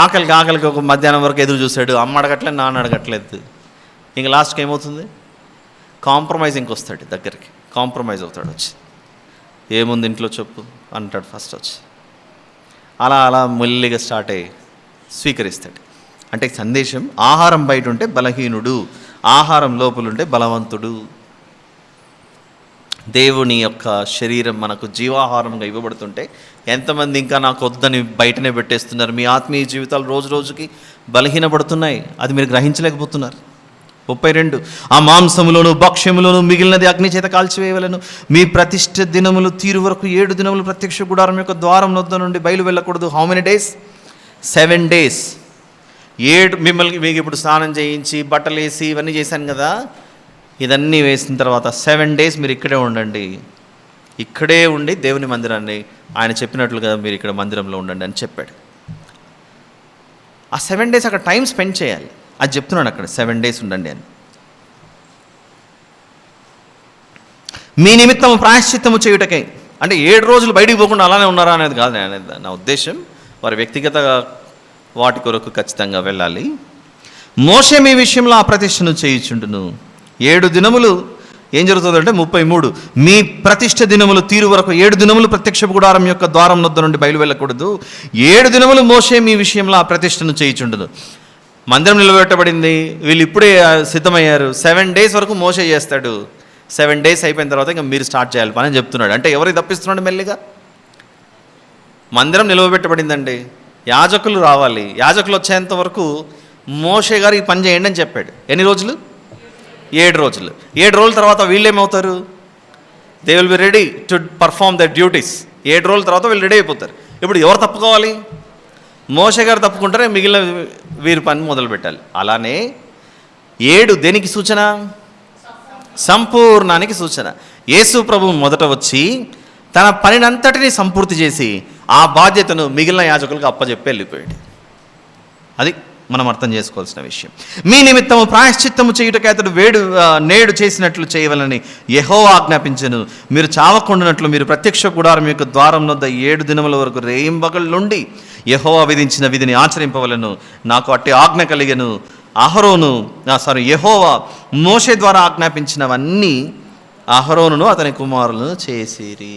ఆకలికి ఒక మధ్యాహ్నం వరకు ఎదురు చూశాడు, అమ్మ అడగట్లేదు, నాన్న అడగట్లేదు. ఇంక లాస్ట్కి ఏమవుతుంది? కాంప్రమైజింగ్కి వస్తాడు, దగ్గరికి కాంప్రమైజ్ అవుతాడు. వచ్చి ఏముంది ఇంట్లో చెప్పు అంటాడు ఫస్ట్ వచ్చి. అలా మెల్లిగా స్టార్ట్ అయ్యి స్వీకరిస్తాడు. అంటే సందేశం ఆహారం బయట ఉంటే బలహీనుడు, ఆహారం లోపలుంటే బలవంతుడు. దేవుని యొక్క శరీరం మనకు జీవాహారంగా ఇవ్వబడుతుంటే ఎంతమంది ఇంకా నాకు వద్దని బయటనే పెట్టేస్తున్నారు. మీ ఆత్మీయ జీవితాలు రోజు రోజుకి బలహీనపడుతున్నాయి, అది మీరు గ్రహించలేకపోతున్నారు. 32 ఆ మాంసములోను భక్ష్యములోను మిగిలినది అగ్ని చేత కాల్చివేయవలను. మీ ప్రతిష్ఠ దినములు తీరు వరకు 7 దినములు ప్రత్యక్ష గుడారం యొక్క ద్వారం వద్ద నుండి బయలు వెళ్ళకూడదు. How many days? 7 days. మీకు ఇప్పుడు స్నానం చేయించి బట్టలు వేసి ఇవన్నీ చేశాను కదా, ఇదన్నీ వేసిన తర్వాత 7 days మీరు ఇక్కడే ఉండండి. ఇక్కడే ఉండి దేవుని మందిరాన్ని ఆయన చెప్పినట్లుగా మీరు ఇక్కడ మందిరంలో ఉండండి అని చెప్పాడు. ఆ 7 days అక్కడ టైం స్పెండ్ చేయాలి. అది చెప్తున్నాడు అక్కడ, 7 days ఉండండి అని. మీ నిమిత్తము ప్రాయశ్చిత్తము చేయుటకై, అంటే 7 రోజులు బయటికి పోకుండా అలానే ఉన్నారా అనేది కాదు నా ఉద్దేశం. వారి వ్యక్తిగత వాటి కొరకు ఖచ్చితంగా వెళ్ళాలి. మోషే మీ విషయంలో ఆ ప్రతిష్టను చేయుచుండును. 7 దినములు ఏం జరుగుతుందంటే 33 మీ ప్రతిష్ఠ దినములు తీరు వరకు 7 దినములు ప్రత్యక్ష గుడారం యొక్క ద్వారం వద్ద నుండి బయలు వెళ్ళకూడదు. 7 దినములు మోషే మీ విషయంలో ఆ ప్రతిష్టను చేయుచుండును. మందిరం నిలబెట్టబడింది, వీళ్ళు ఇప్పుడే సిద్ధమయ్యారు. 7 days వరకు మోషే చేస్తాడు. 7 days అయిపోయిన తర్వాత ఇంకా మీరు స్టార్ట్ చేయాలి పని అని చెప్తున్నాడు. అంటే ఎవరికి తప్పిస్తున్నాడు? మెల్లిగా మందిరం నిలవబెట్టబడిందండి, యాజకులు రావాలి. యాజకులు వచ్చేంత వరకు మోషే గారు ఈ పని చేయండి అని చెప్పాడు. ఎన్ని రోజులు? 7 రోజులు. 7 రోజుల తర్వాత వీళ్ళు ఏమవుతారు? They will be ready to perform the duties. 7 రోజుల తర్వాత వీళ్ళు రెడీ అయిపోతారు. ఇప్పుడు ఎవరు తప్పుకోవాలి? మోషే గారు తప్పుకుంటారే, మిగిలిన వీరి పని మొదలు పెట్టాలి. అలానే 7 దేనికి సూచన? సంపూర్ణానికి సూచన. యేసు ప్రభువు మొదట వచ్చి తన పనినంతటినీ సంపూర్తి చేసి ఆ బాధ్యతను మిగిలిన యాజకులకు అప్పచెప్పి వెళ్ళిపోయాడు. అది మనం అర్థం చేసుకోవాల్సిన విషయం. మీ నిమిత్తము ప్రాయశ్చిత్తము చేయుటకై అతడు నేడు చేసినట్లు చేయవలని యెహోవా ఆజ్ఞాపించెను. మీరు చావకుండానట్లు మీరు ప్రత్యక్ష గుడారం యొక్క ద్వారం వద్ద 7 దినముల వరకు రేయింబగళ్ళ నుండి యెహోవా విధించిన విధిని ఆచరింపవలను. నాకు అట్టి ఆజ్ఞ కలిగెను. యెహోవా మోషే ద్వారా ఆజ్ఞాపించినవన్నీ అహరోనును అతని కుమారులను చేసిరి.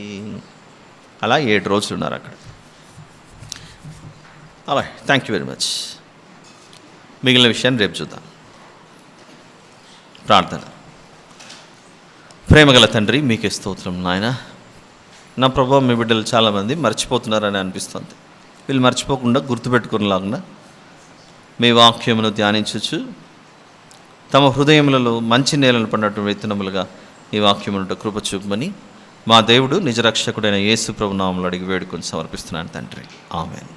అలా 7 రోజులు ఉన్నారు అక్కడ. అలా థ్యాంక్ యూ వెరీ మచ్. మిగిలిన విషయాన్ని రేపు చూద్దాం. ప్రార్థన. ప్రేమగల తండ్రి, మీకే స్తోత్రం నాయన. నా ప్రభావం మీ బిడ్డలు చాలామంది మర్చిపోతున్నారని అనిపిస్తుంది. వీళ్ళు మర్చిపోకుండా గుర్తుపెట్టుకునేలాగా మీ వాక్యమును ధ్యానించచ్చు, తమ హృదయములలో మంచి నేలను పడినటువంటి విత్తనములుగా ఈ వాక్యమును కృప చూపమని మా దేవుడు నిజరక్షకుడైన యేసు ప్రభు నామములో అడిగి వేడుకొని సమర్పిస్తున్నాను తండ్రి. ఆమేన్.